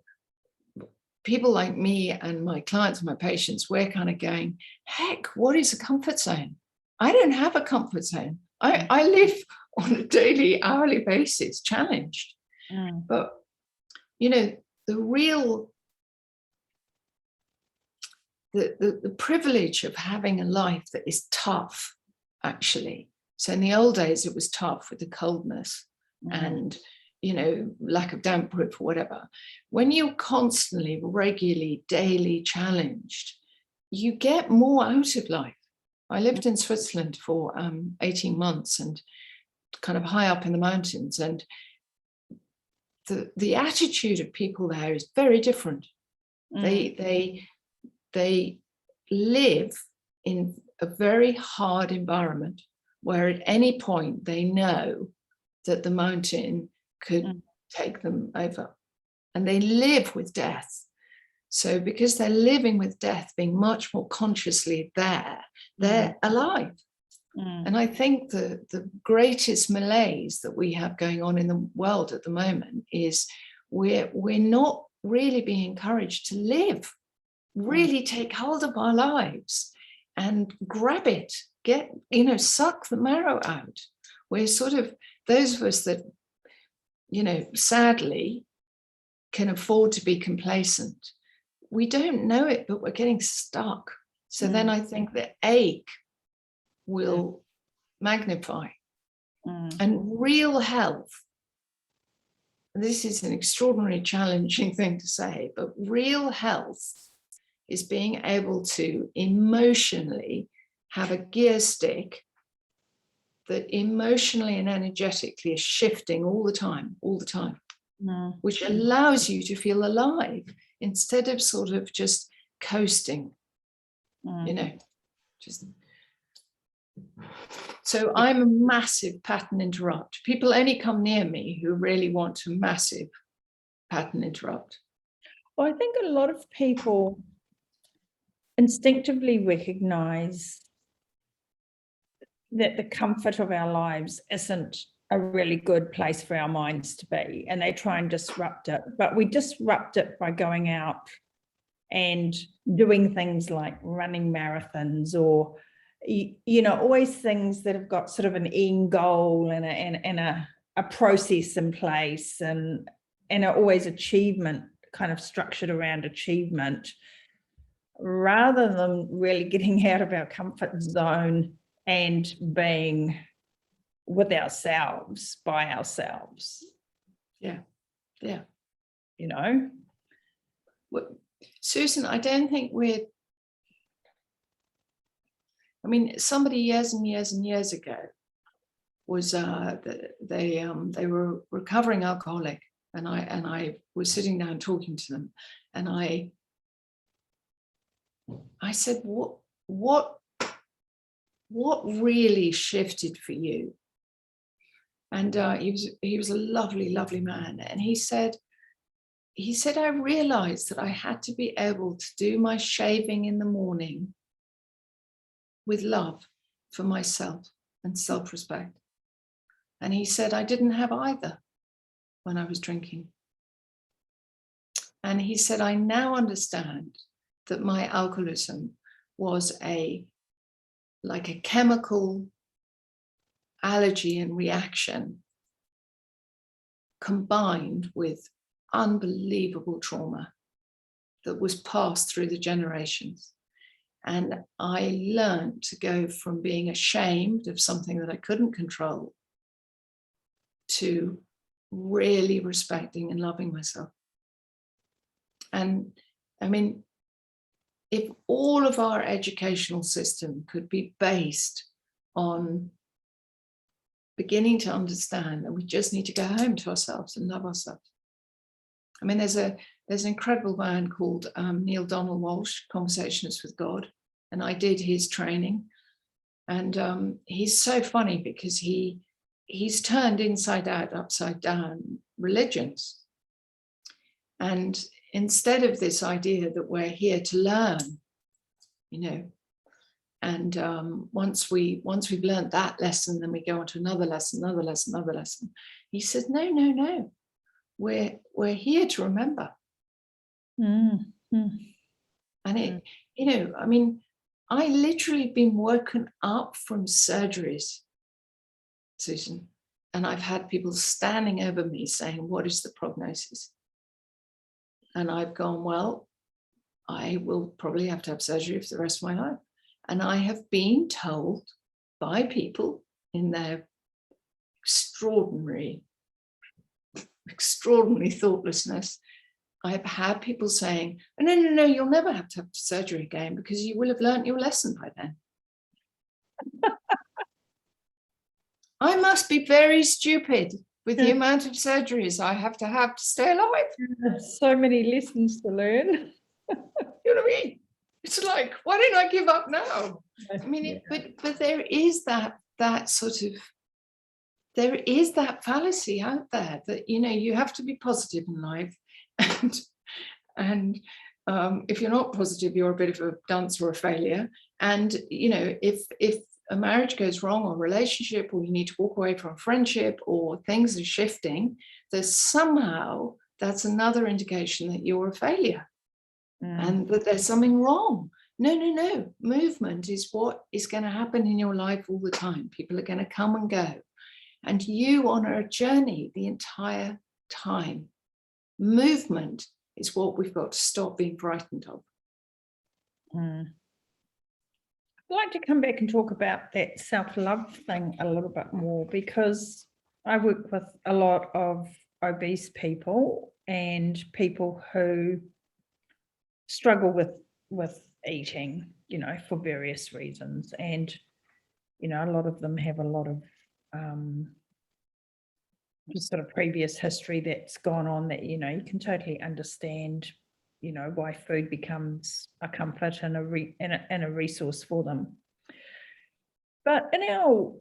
Speaker 2: people like me and my clients and my patients, we're kind of going, heck, what is a comfort zone? I don't have a comfort zone. I live on a daily, hourly basis, challenged. But, you know, the real, the privilege of having a life that is tough, actually. So in the old days, it was tough with the coldness and, you know, lack of damp proof or whatever. When you're constantly, regularly, daily challenged, you get more out of life. I lived in Switzerland for 18 months and kind of high up in the mountains, and the attitude of people there is very different. They live in a very hard environment where at any point they know that the mountain could take them over, and they live with death. So because they're living with death, being much more consciously there, they're alive. And I think the greatest malaise that we have going on in the world at the moment is we're not really being encouraged to live, really take hold of our lives and grab it, suck the marrow out. We're sort of, those of us that, you know, sadly can afford to be complacent, we don't know it, but we're getting stuck. So then I think the ache will magnify. And real health, and this is an extraordinarily challenging thing to say, but real health is being able to emotionally have a gear stick that emotionally and energetically is shifting all the time, which allows you to feel alive instead of sort of just coasting, you know, just. So I'm a massive pattern interrupt. People only come near me who really want to massive pattern interrupt.
Speaker 1: Well, I think a lot of people instinctively recognize that the comfort of our lives isn't a really good place for our minds to be, and they try and disrupt it. But we disrupt it by going out and doing things like running marathons, or, you know, always things that have got sort of an end goal and a process in place, and are always achievement, kind of structured around achievement, rather than really getting out of our comfort zone and being with ourselves, by ourselves.
Speaker 2: Yeah.
Speaker 1: You know?
Speaker 2: Well, Susan, I don't think somebody years and years and years ago was they were recovering alcoholic, and I was sitting down talking to them, and I said, what really shifted for you? And he was a lovely, lovely man, and he said, I realized that I had to be able to do my shaving in the morning with love for myself and self-respect. And he said, I didn't have either when I was drinking. And he said, I now understand that my alcoholism was like a chemical allergy and reaction combined with unbelievable trauma that was passed through the generations. And I learned to go from being ashamed of something that I couldn't control to really respecting and loving myself. And I mean, if all of our educational system could be based on beginning to understand that we just need to go home to ourselves and love ourselves. I mean, there's an incredible man called Neil Donald Walsh, Conversationist with God, and I did his training. And he's so funny because he's turned inside out, upside down religions. And instead of this idea that we're here to learn, and once we've learned that lesson, then we go on to another lesson. He said, no. We're here to remember.
Speaker 1: Mm-hmm.
Speaker 2: And it, I mean, I literally been woken up from surgeries, Susan, and I've had people standing over me saying, what is the prognosis? And I've gone, well, I will probably have to have surgery for the rest of my life. And I have been told by people in their extraordinary thoughtlessness, I've had people saying, no, you'll never have to have surgery again because you will have learned your lesson by then. I must be very stupid with the amount of surgeries I have to stay alive.
Speaker 1: So many lessons to learn.
Speaker 2: You know what I mean? It's like, why don't I give up now? I mean, but there is that sort of, there is that fallacy out there that, you have to be positive in life. And if you're not positive, you're a bit of a dunce or a failure. And, if a marriage goes wrong or relationship, or you need to walk away from a friendship, or things are shifting, there's somehow that's another indication that you're a failure. And that there's something wrong. No. Movement is what is going to happen in your life all the time. People are going to come and go. And you on a journey the entire time. Movement is what we've got to stop being frightened of.
Speaker 1: I'd like to come back and talk about that self-love thing a little bit more, because I work with a lot of obese people and people who struggle with eating, for various reasons. And, a lot of them have a lot of just sort of previous history that's gone on that, you can totally understand, why food becomes a comfort and a resource for them. But in our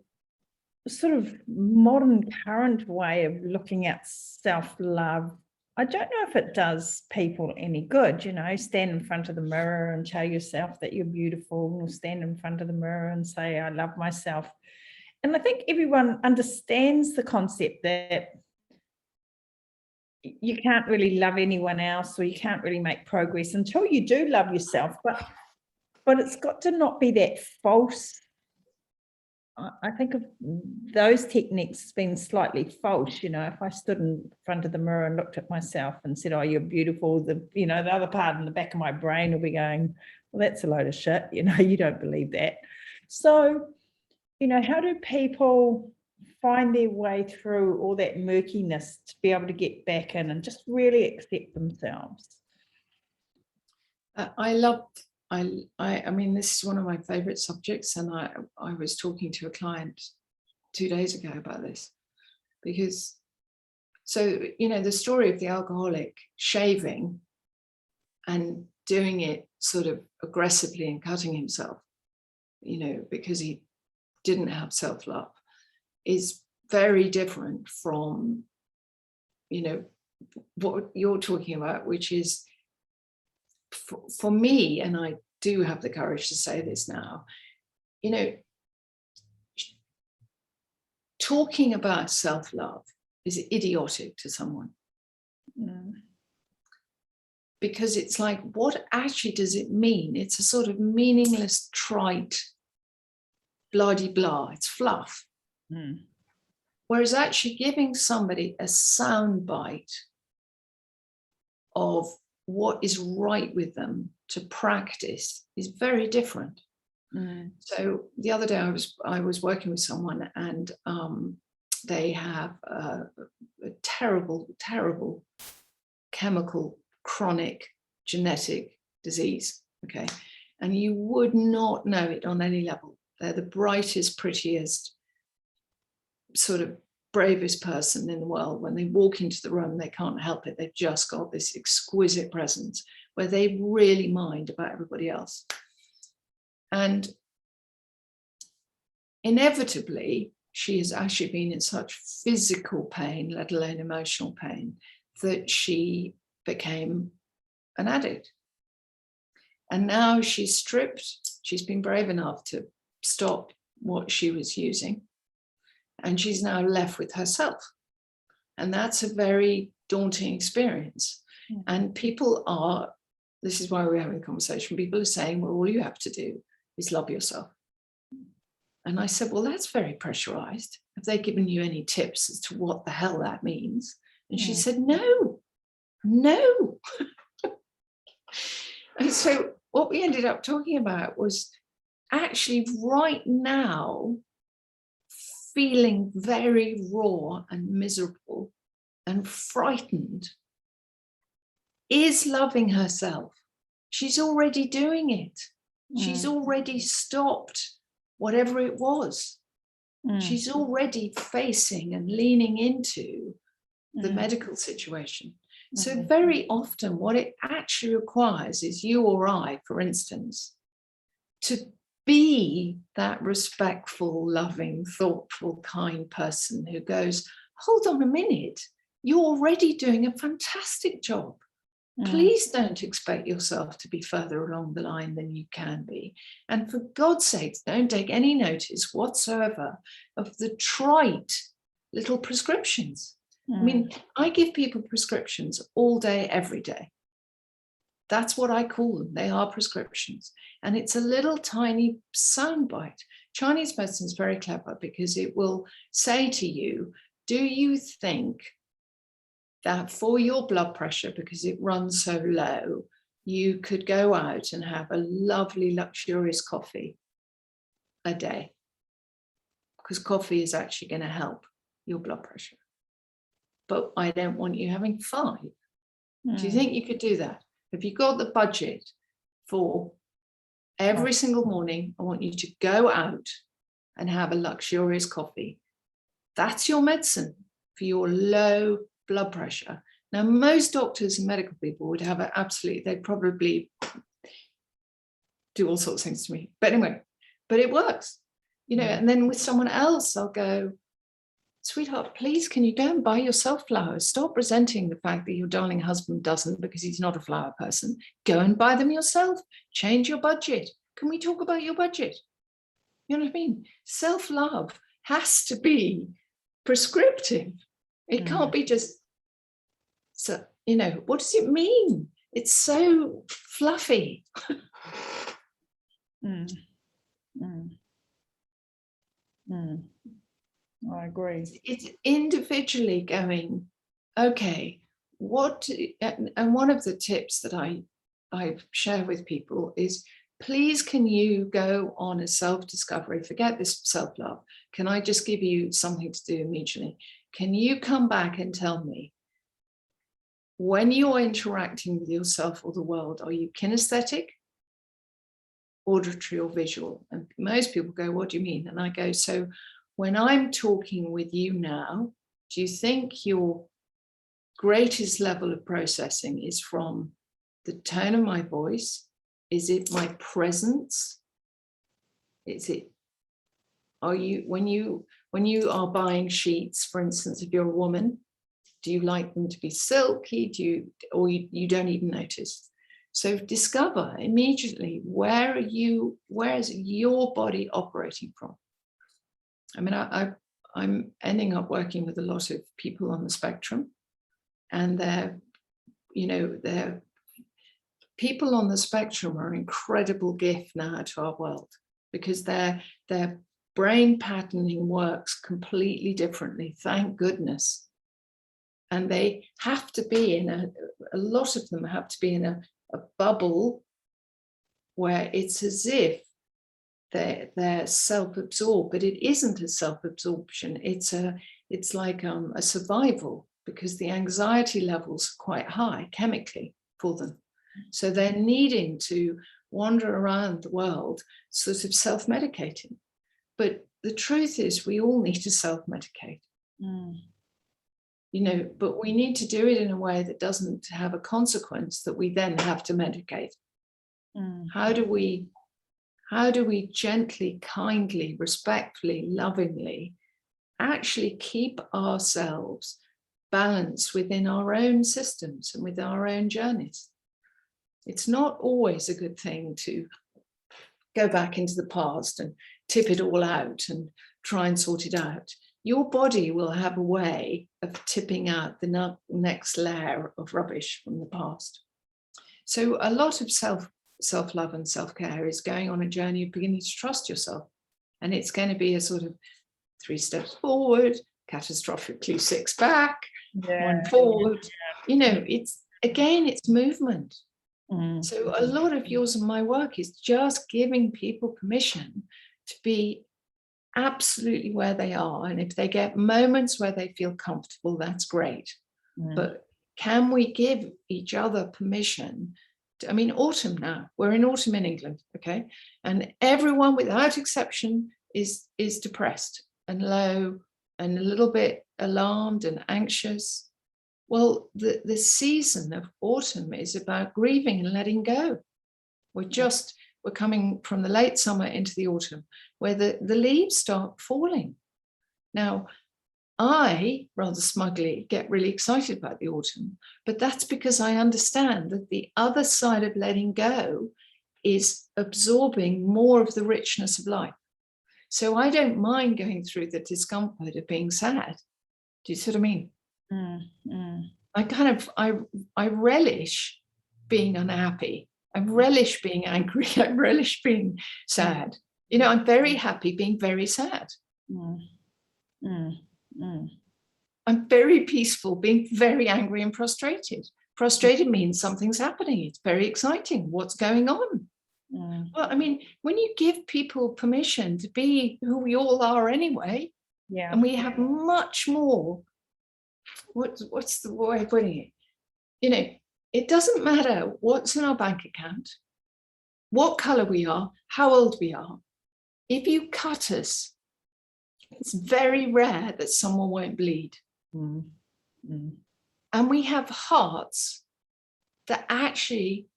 Speaker 1: sort of modern current way of looking at self-love, I don't know if it does people any good, stand in front of the mirror and tell yourself that you're beautiful, or stand in front of the mirror and say, I love myself. And I think everyone understands the concept that you can't really love anyone else, or you can't really make progress until you do love yourself. But it's got to not be that false. I think of those techniques as being slightly false. If I stood in front of the mirror and looked at myself and said, oh, you're beautiful, the other part in the back of my brain will be going, well, that's a load of shit. You don't believe that. So, how do people find their way through all that murkiness to be able to get back in and just really accept themselves?
Speaker 2: I mean, this is one of my favorite subjects, and I was talking to a client 2 days ago about this, because the story of the alcoholic shaving and doing it sort of aggressively and cutting himself, because he didn't have self-love, is very different from, what you're talking about, which is, for me, and I do have the courage to say this now, talking about self-love is idiotic to someone. Because it's like, what actually does it mean? It's a sort of meaningless, trite, blah-de-blah. It's fluff. Whereas actually giving somebody a sound bite of what is right with them to practice is very different. So the other day I was working with someone, and they have a terrible, terrible chemical chronic genetic disease. Okay. And you would not know it on any level. They're the brightest, prettiest, sort of bravest person in the world. When they walk into the room, they can't help it. They've just got this exquisite presence where they really mind about everybody else. And inevitably, she has actually been in such physical pain, let alone emotional pain, that she became an addict. And now she's stripped. She's been brave enough to stop what she was using. And she's now left with herself. And that's a very daunting experience. And people are, this is why we're having a conversation, people are saying, well, all you have to do is love yourself. And I said, well, that's very pressurized. Have they given you any tips as to what the hell that means? And she said, no. And so what we ended up talking about was actually right now feeling very raw and miserable and frightened is loving herself. She's already doing it. She's already stopped whatever it was. She's already facing and leaning into the medical situation. So very often what it actually requires is you or I, for instance, to be that respectful, loving, thoughtful, kind person who goes, hold on a minute, you're already doing a fantastic job. Please don't expect yourself to be further along the line than you can be. And for God's sake, don't take any notice whatsoever of the trite little prescriptions. I mean, I give people prescriptions all day, every day. That's what I call them. They are prescriptions. And it's a little tiny soundbite. Chinese medicine is very clever because it will say to you, do you think that for your blood pressure, because it runs so low, you could go out and have a lovely, luxurious coffee a day? Because coffee is actually going to help your blood pressure. But I don't want you having 5. Do you think you could do that? Have you got the budget for every single morning? I want you to go out and have a luxurious coffee. That's your medicine for your low blood pressure. Now, most doctors and medical people would have it absolutely, they'd probably do all sorts of things to me. But anyway, but it works, you know, and then with someone else, I'll go, sweetheart, please, can you go and buy yourself flowers? Stop resenting the fact that your darling husband doesn't because he's not a flower person. Go and buy them yourself. Change your budget. Can we talk about your budget? You know what I mean? Self-love has to be prescriptive. It can't be just, so, you know, what does it mean? It's so fluffy.
Speaker 1: I agree.
Speaker 2: It's individually going, okay, what, and one of the tips that I share with people is, please can you go on a self-discovery, forget this self-love. Can I just give you something to do immediately? Can you come back and tell me, when you're interacting with yourself or the world, are you kinesthetic, auditory, or visual? And most people go, what do you mean? And I go, so when I'm talking with you now, do you think your greatest level of processing is from the tone of my voice? Is it my presence? Is it, are you, when you are buying sheets, for instance, if you're a woman, do you like them to be silky? Do you, or you don't even notice? So discover immediately, where is your body operating from? I mean, I'm ending up working with a lot of people on the spectrum, and they're people on the spectrum are an incredible gift now to our world, because their brain patterning works completely differently, thank goodness. And they have to be in a lot of them have to be in a bubble where it's as if they're self-absorbed, but it isn't a self-absorption. It's like a survival, because the anxiety levels are quite high chemically for them. So they're needing to wander around the world sort of self-medicating. But the truth is, we all need to self-medicate. But we need to do it in a way that doesn't have a consequence that we then have to medicate. How do we gently, kindly, respectfully, lovingly actually keep ourselves balanced within our own systems and with our own journeys? It's not always a good thing to go back into the past and tip it all out and try and sort it out. Your body will have a way of tipping out the next layer of rubbish from the past. So a lot of self-love and self-care is going on a journey of beginning to trust yourself. And it's going to be a sort of 3 steps forward, catastrophically 6 back, 1 forward. It's movement. So a lot of yours and my work is just giving people permission to be absolutely where they are. And if they get moments where they feel comfortable, that's great. But can we give each other permission? Autumn now, we're in autumn in England, okay? And everyone without exception is depressed and low and a little bit alarmed and anxious. Well, the season of autumn is about grieving and letting go. We're coming from the late summer into the autumn, where the leaves start falling. Now, I, rather smugly, get really excited about the autumn, but that's because I understand that the other side of letting go is absorbing more of the richness of life. So I don't mind going through the discomfort of being sad. Do you see what I mean? I relish being unhappy. I relish being angry. I relish being sad. I'm very happy being very sad. I'm very peaceful being very angry and frustrated. Frustrated means something's happening. It's very exciting. What's going on? Well, when you give people permission to be who we all are anyway, and we have much more, what's the way of putting it? It doesn't matter what's in our bank account, what color we are, how old we are. If you cut us, it's very rare that someone won't bleed. And we have hearts that actually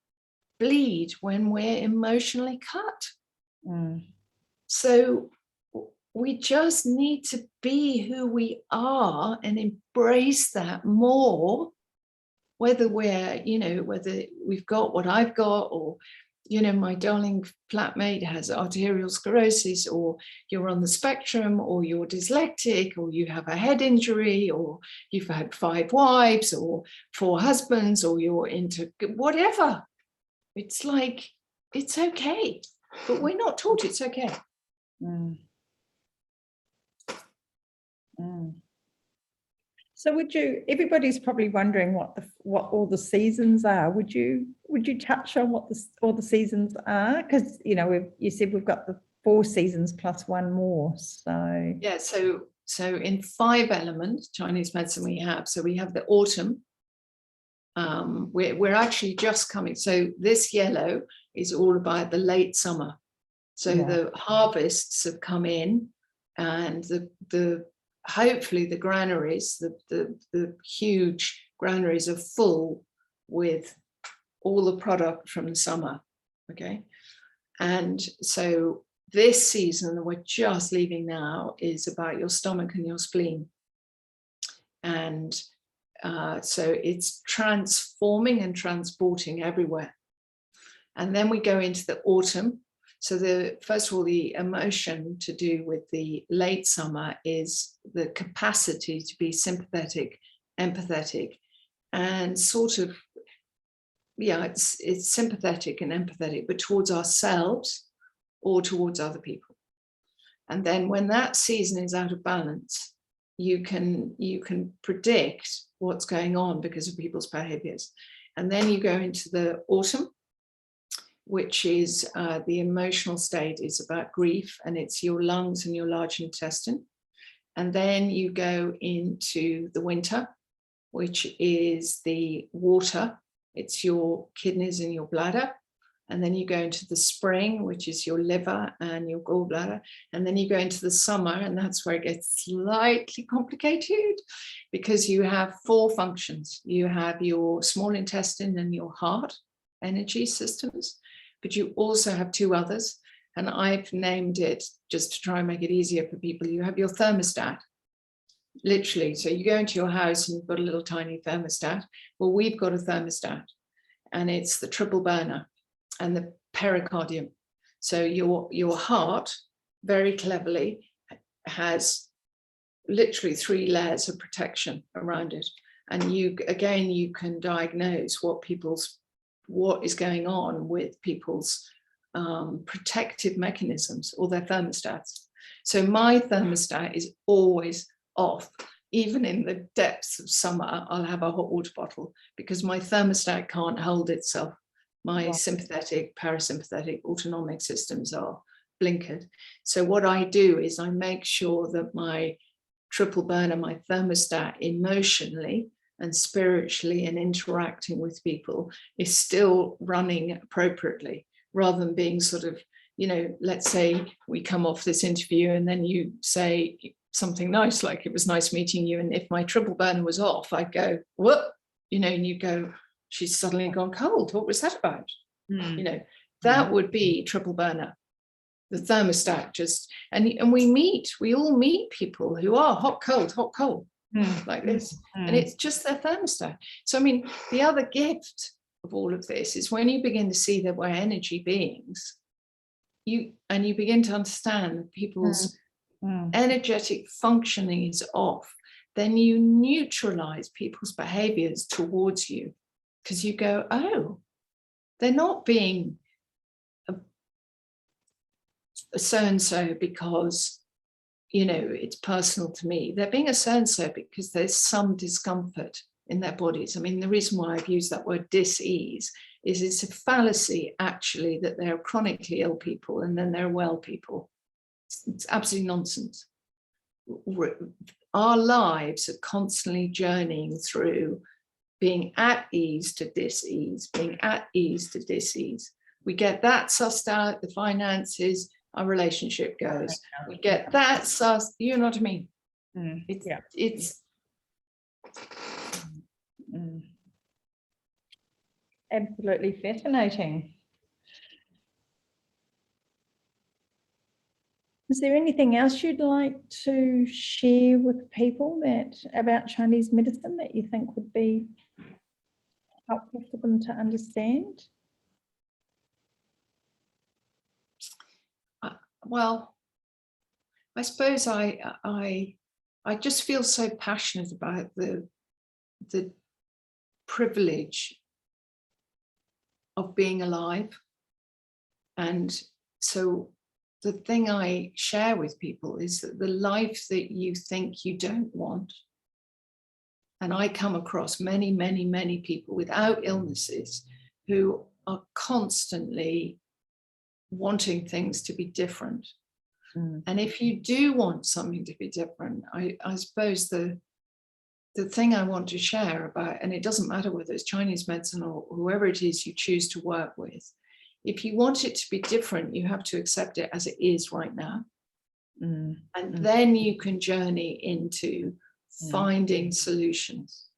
Speaker 2: bleed when we're emotionally cut. So we just need to be who we are and embrace that more, whether whether we've got what I've got, or my darling flatmate has arterial sclerosis, or you're on the spectrum, or you're dyslexic, or you have a head injury, or you've had 5 wives or 4 husbands, or you're into whatever. It's like, it's okay, but we're not taught it's okay.
Speaker 1: So everybody's probably wondering what all the seasons are. Would you touch on what all the seasons are? Because you said we've got the 4 seasons plus 1 more. So
Speaker 2: yeah, so in 5 elements Chinese medicine we have the autumn. We're actually just coming. So this yellow is all about the late summer. So the harvests have come in, and the hopefully the granaries, the huge granaries are full with all the product from the summer. Okay. And so this season that we're just leaving now is about your stomach and your spleen. And so it's transforming and transporting everywhere. And then we go into the autumn. So first of all, the emotion to do with the late summer is the capacity to be sympathetic, empathetic, and sort of, it's sympathetic and empathetic, but towards ourselves or towards other people. And then when that season is out of balance, you can predict what's going on because of people's behaviors. And then you go into the autumn, which is the emotional state is about grief, and it's your lungs and your large intestine. And then you go into the winter, which is the water. It's your kidneys and your bladder. And then you go into the spring, which is your liver and your gallbladder. And then you go into the summer, and that's where it gets slightly complicated, because you have 4 functions. You have your small intestine and your heart energy systems, but you also have 2 others. And I've named it, just to try and make it easier for people, you have your thermostat, literally. So you go into your house and you've got a little tiny thermostat. Well, we've got a thermostat, and it's the triple burner and the pericardium. So your heart, very cleverly, has literally 3 layers of protection around it. And you can diagnose what is going on with people's protective mechanisms or their thermostats. So my thermostat is always off. Even in the depths of summer, I'll have a hot water bottle because my thermostat can't hold itself. My sympathetic, parasympathetic, autonomic systems are blinkered. So what I do is I make sure that my triple burner, my thermostat, emotionally and spiritually and interacting with people, is still running appropriately, rather than being sort of, let's say we come off this interview and then you say something nice, like, it was nice meeting you. And if my triple burner was off, I'd go, whoop, and you go, she's suddenly gone cold. What was that about? That would be triple burner. The thermostat just, and we all meet people who are hot, cold, like this. And it's just their thermostat. So, the other gift of all of this is when you begin to see that we're energy beings, you begin to understand that people's energetic functioning is off, then you neutralize people's behaviors towards you, because you go, oh, they're not being a so-and-so because, it's personal to me. They're being a so-and-so because there's some discomfort in their bodies. The reason why I've used that word dis-ease is it's a fallacy, actually, that they're chronically ill people and then they're well people. It's absolutely nonsense. Our lives are constantly journeying through being at ease to dis-ease, being at ease to dis-ease. We get that sussed out, the finances, our relationship goes. We get that sussed, you know what I mean? It's
Speaker 1: absolutely fascinating. Is there anything else you'd like to share with people about Chinese medicine that you think would be helpful for them to understand?
Speaker 2: Well, I suppose I just feel so passionate about the privilege of being alive. And so the thing I share with people is that the life that you think you don't want, and I come across many, many, many people without illnesses who are constantly wanting things to be different. And if you do want something to be different, I suppose the thing I want to share about, and it doesn't matter whether it's Chinese medicine or whoever it is you choose to work with, if you want it to be different, you have to accept it as it is right now. And then you can journey into finding solutions.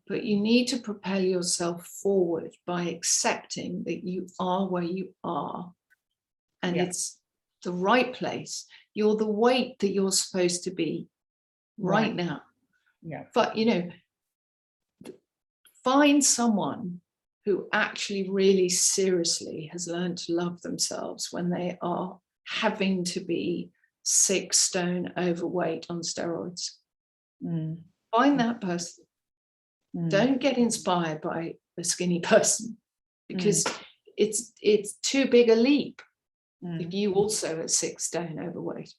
Speaker 2: But you need to propel yourself forward by accepting that you are where you are. And it's the right place. You're the weight that you're supposed to be right now. But, find someone who actually really seriously has learned to love themselves when they are having to be 6 stone overweight on steroids. Find that person. Don't get inspired by a skinny person, because it's too big a leap if you also are 6 stone overweight.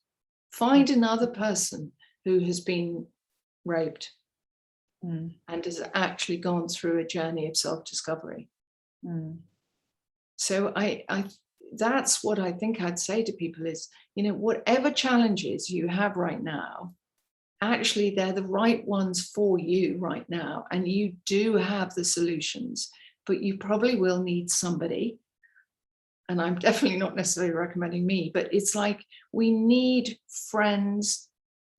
Speaker 2: Find another person who has been raped and has actually gone through a journey of self-discovery. So I that's what I think I'd say to people is, whatever challenges you have right now, actually they're the right ones for you right now, and you do have the solutions, but you probably will need somebody. And I'm definitely not necessarily recommending me, but it's like we need friends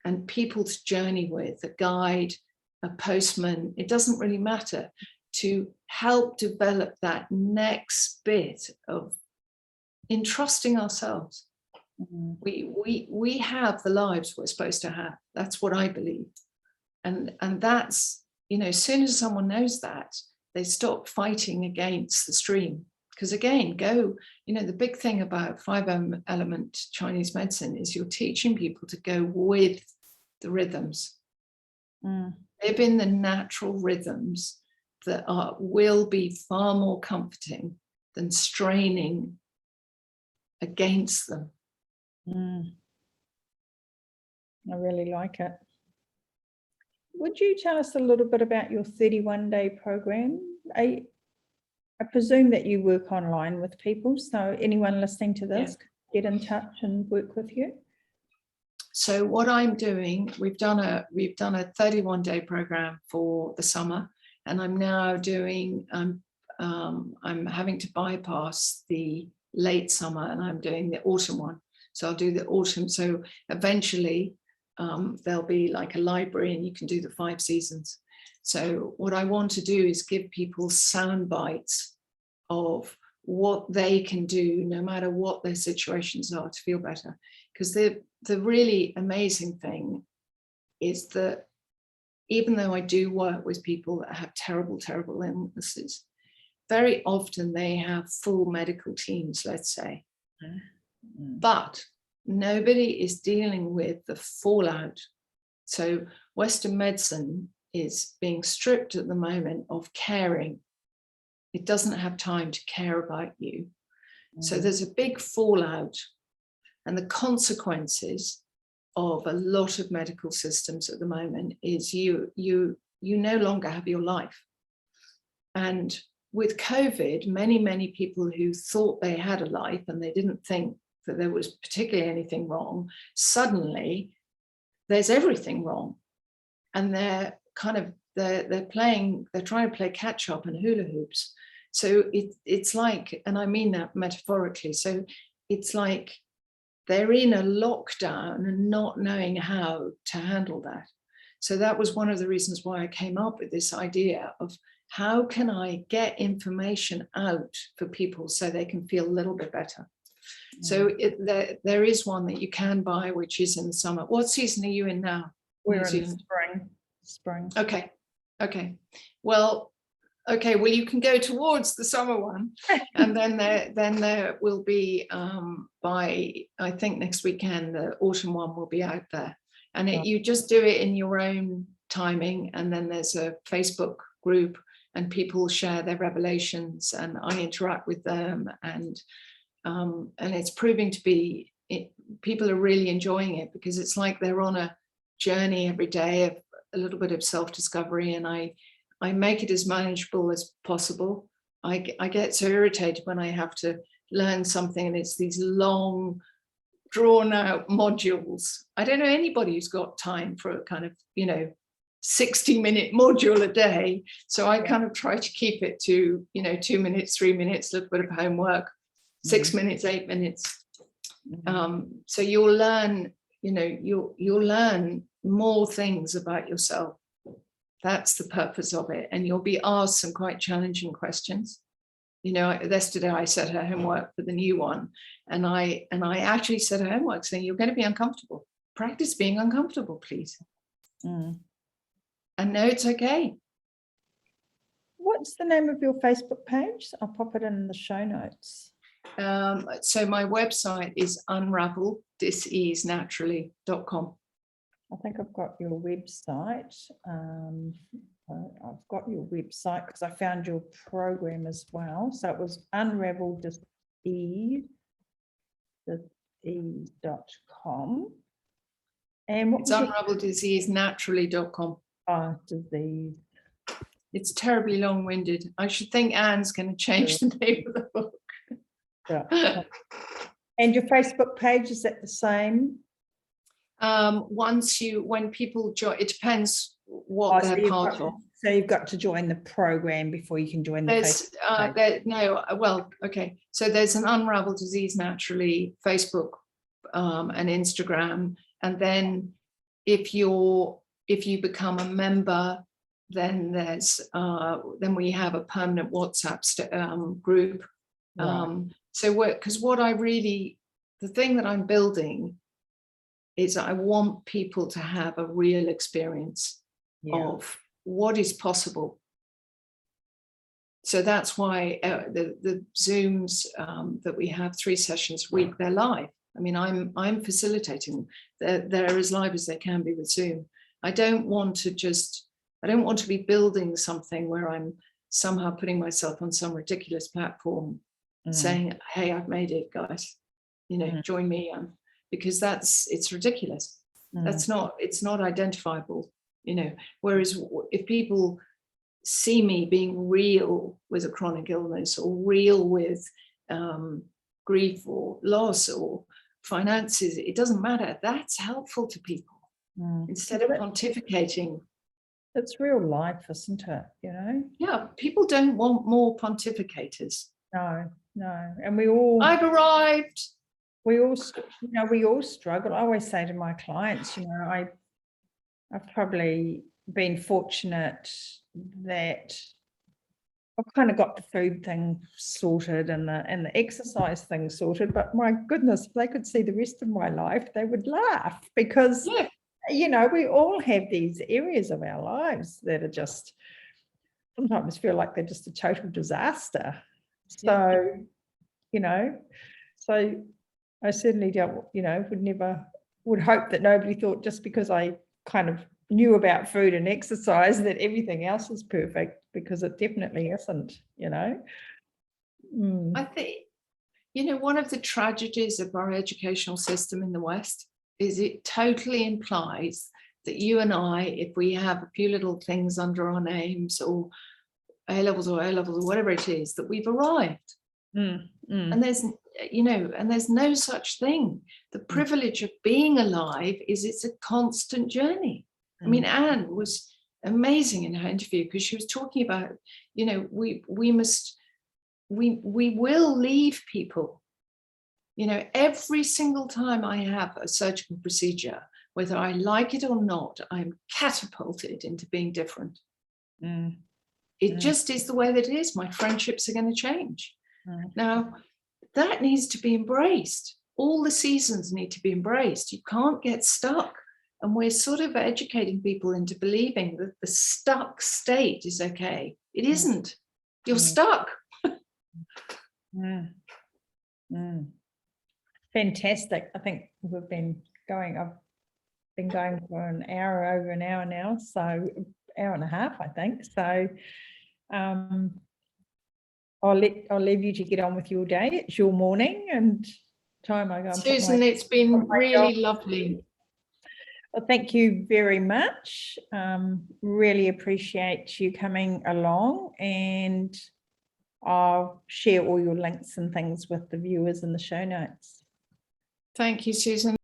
Speaker 2: and people to journey with, a guide, a postman, it doesn't really matter, to help develop that next bit of entrusting ourselves. We have the lives we're supposed to have. That's what I believe. And that's, as soon as someone knows that, they stop fighting against the stream. Because again, the big thing about 5-element Chinese medicine is you're teaching people to go with the rhythms. Live in the natural rhythms that will be far more comforting than straining against them.
Speaker 1: I really like it. Would you tell us a little bit about your 31-day program? I presume that you work online with people, so anyone listening to this, get in touch and work with you.
Speaker 2: So what I'm doing, we've done a 31-day program for the summer, and I'm now doing, I'm having to bypass the late summer, and I'm doing the autumn one. So I'll do the autumn. So eventually there'll be like a library and you can do the 5 seasons. So what I want to do is give people sound bites of what they can do no matter what their situations are to feel better. Because the really amazing thing is that even though I do work with people that have terrible, terrible illnesses, very often they have full medical teams, let's say. But nobody is dealing with the fallout. So Western medicine is being stripped at the moment of caring. It doesn't have time to care about you. So there's a big fallout, and the consequences of a lot of medical systems at the moment is you no longer have your life. And with COVID, many people who thought they had a life and they didn't think that there was particularly anything wrong, suddenly there's everything wrong. And they're trying to play catch up and hula hoops. So it's like, and I mean that metaphorically, so it's like they're in a lockdown and not knowing how to handle that. So that was one of the reasons why I came up with this idea of how can I get information out for people so they can feel a little bit better. So there is one that you can buy, which is in the summer. What season are you in now?
Speaker 1: We're in spring.
Speaker 2: Okay. Well, you can go towards the summer one, and then there will be by I think next weekend the autumn one will be out there, and you just do it in your own timing, and then there's a Facebook group and people share their revelations and I interact with them, and it's proving to be people are really enjoying it because it's like they're on a journey every day of a little bit of self-discovery, and I make it as manageable as possible. I get so irritated when I have to learn something and it's these long drawn out modules. I don't know anybody who's got time for a kind of 60-minute module a day, so I kind of try to keep it to 2 minutes, 3 minutes, a little bit of homework, 6 minutes, 8 minutes. So you'll learn you'll learn more things about yourself. That's the purpose of it, and you'll be asked some quite challenging questions. Yesterday I set her homework for the new one, and I actually set her homework saying, you're going to be uncomfortable. Practice being uncomfortable, please. And no, it's okay.
Speaker 1: What's the name of your Facebook page? I'll pop it in the show notes.
Speaker 2: So my website is unraveldiseasenaturally.com.
Speaker 1: I think I've got your website. I've got your website because I found your program as well. So it was unraveldisease.com. And what
Speaker 2: It's unraveldiseasenaturally.com.
Speaker 1: Disease.
Speaker 2: It's terribly long-winded. I should think Anne's going to change the name of the book.
Speaker 1: Yeah. And your Facebook page, is that the same?
Speaker 2: When people join, it depends what they're part of.
Speaker 1: So you've got to join the program before you can join the Facebook page.
Speaker 2: Okay. So there's an Unravel Disease Naturally Facebook and Instagram, and then if you become a member, then there's then we have a permanent WhatsApp group.
Speaker 1: Right.
Speaker 2: Because the thing that I'm building is I want people to have a real experience of what is possible. So that's why the Zooms that we have 3 sessions a week, they're live. I mean, I'm facilitating them. They're as live as they can be with Zoom. I don't want to be building something where I'm somehow putting myself on some ridiculous platform saying, hey, I've made it, guys, join me, because it's ridiculous. It's not identifiable, whereas if people see me being real with a chronic illness or real with grief or loss or finances, it doesn't matter. That's helpful to people instead of pontificating.
Speaker 1: It's real life, isn't it?
Speaker 2: Yeah, people don't want more pontificators.
Speaker 1: No. And I've
Speaker 2: arrived.
Speaker 1: We all struggle. I always say to my clients, I've probably been fortunate that I've kind of got the food thing sorted and the exercise thing sorted, but my goodness, if they could see the rest of my life, they would laugh because, we all have these areas of our lives that are just sometimes feel like they're just a total disaster. So, so I certainly don't, would hope that nobody thought just because I kind of knew about food and exercise that everything else is perfect, because it definitely isn't,
Speaker 2: I think, one of the tragedies of our educational system in the West is it totally implies that you and I, if we have a few little things under our names or A-levels or whatever it is, that we've arrived. And there's no such thing. The privilege of being alive is it's a constant journey. I mean, Anne was amazing in her interview because she was talking about, we will leave people. Every single time I have a surgical procedure, whether I like it or not, I'm catapulted into being different. It just is the way that it is. My friendships are going to change. Now, that needs to be embraced. All the seasons need to be embraced. You can't get stuck. And we're sort of educating people into believing that the stuck state is okay. It isn't. You're stuck.
Speaker 1: Fantastic. I think I've been going for over an hour now, so hour and a half, I think. So I'll leave you to get on with your day. It's your morning and time I go.
Speaker 2: Susan, it's been really lovely.
Speaker 1: Well, thank you very much. Really appreciate you coming along, and I'll share all your links and things with the viewers in the show notes.
Speaker 2: Thank you, Susan.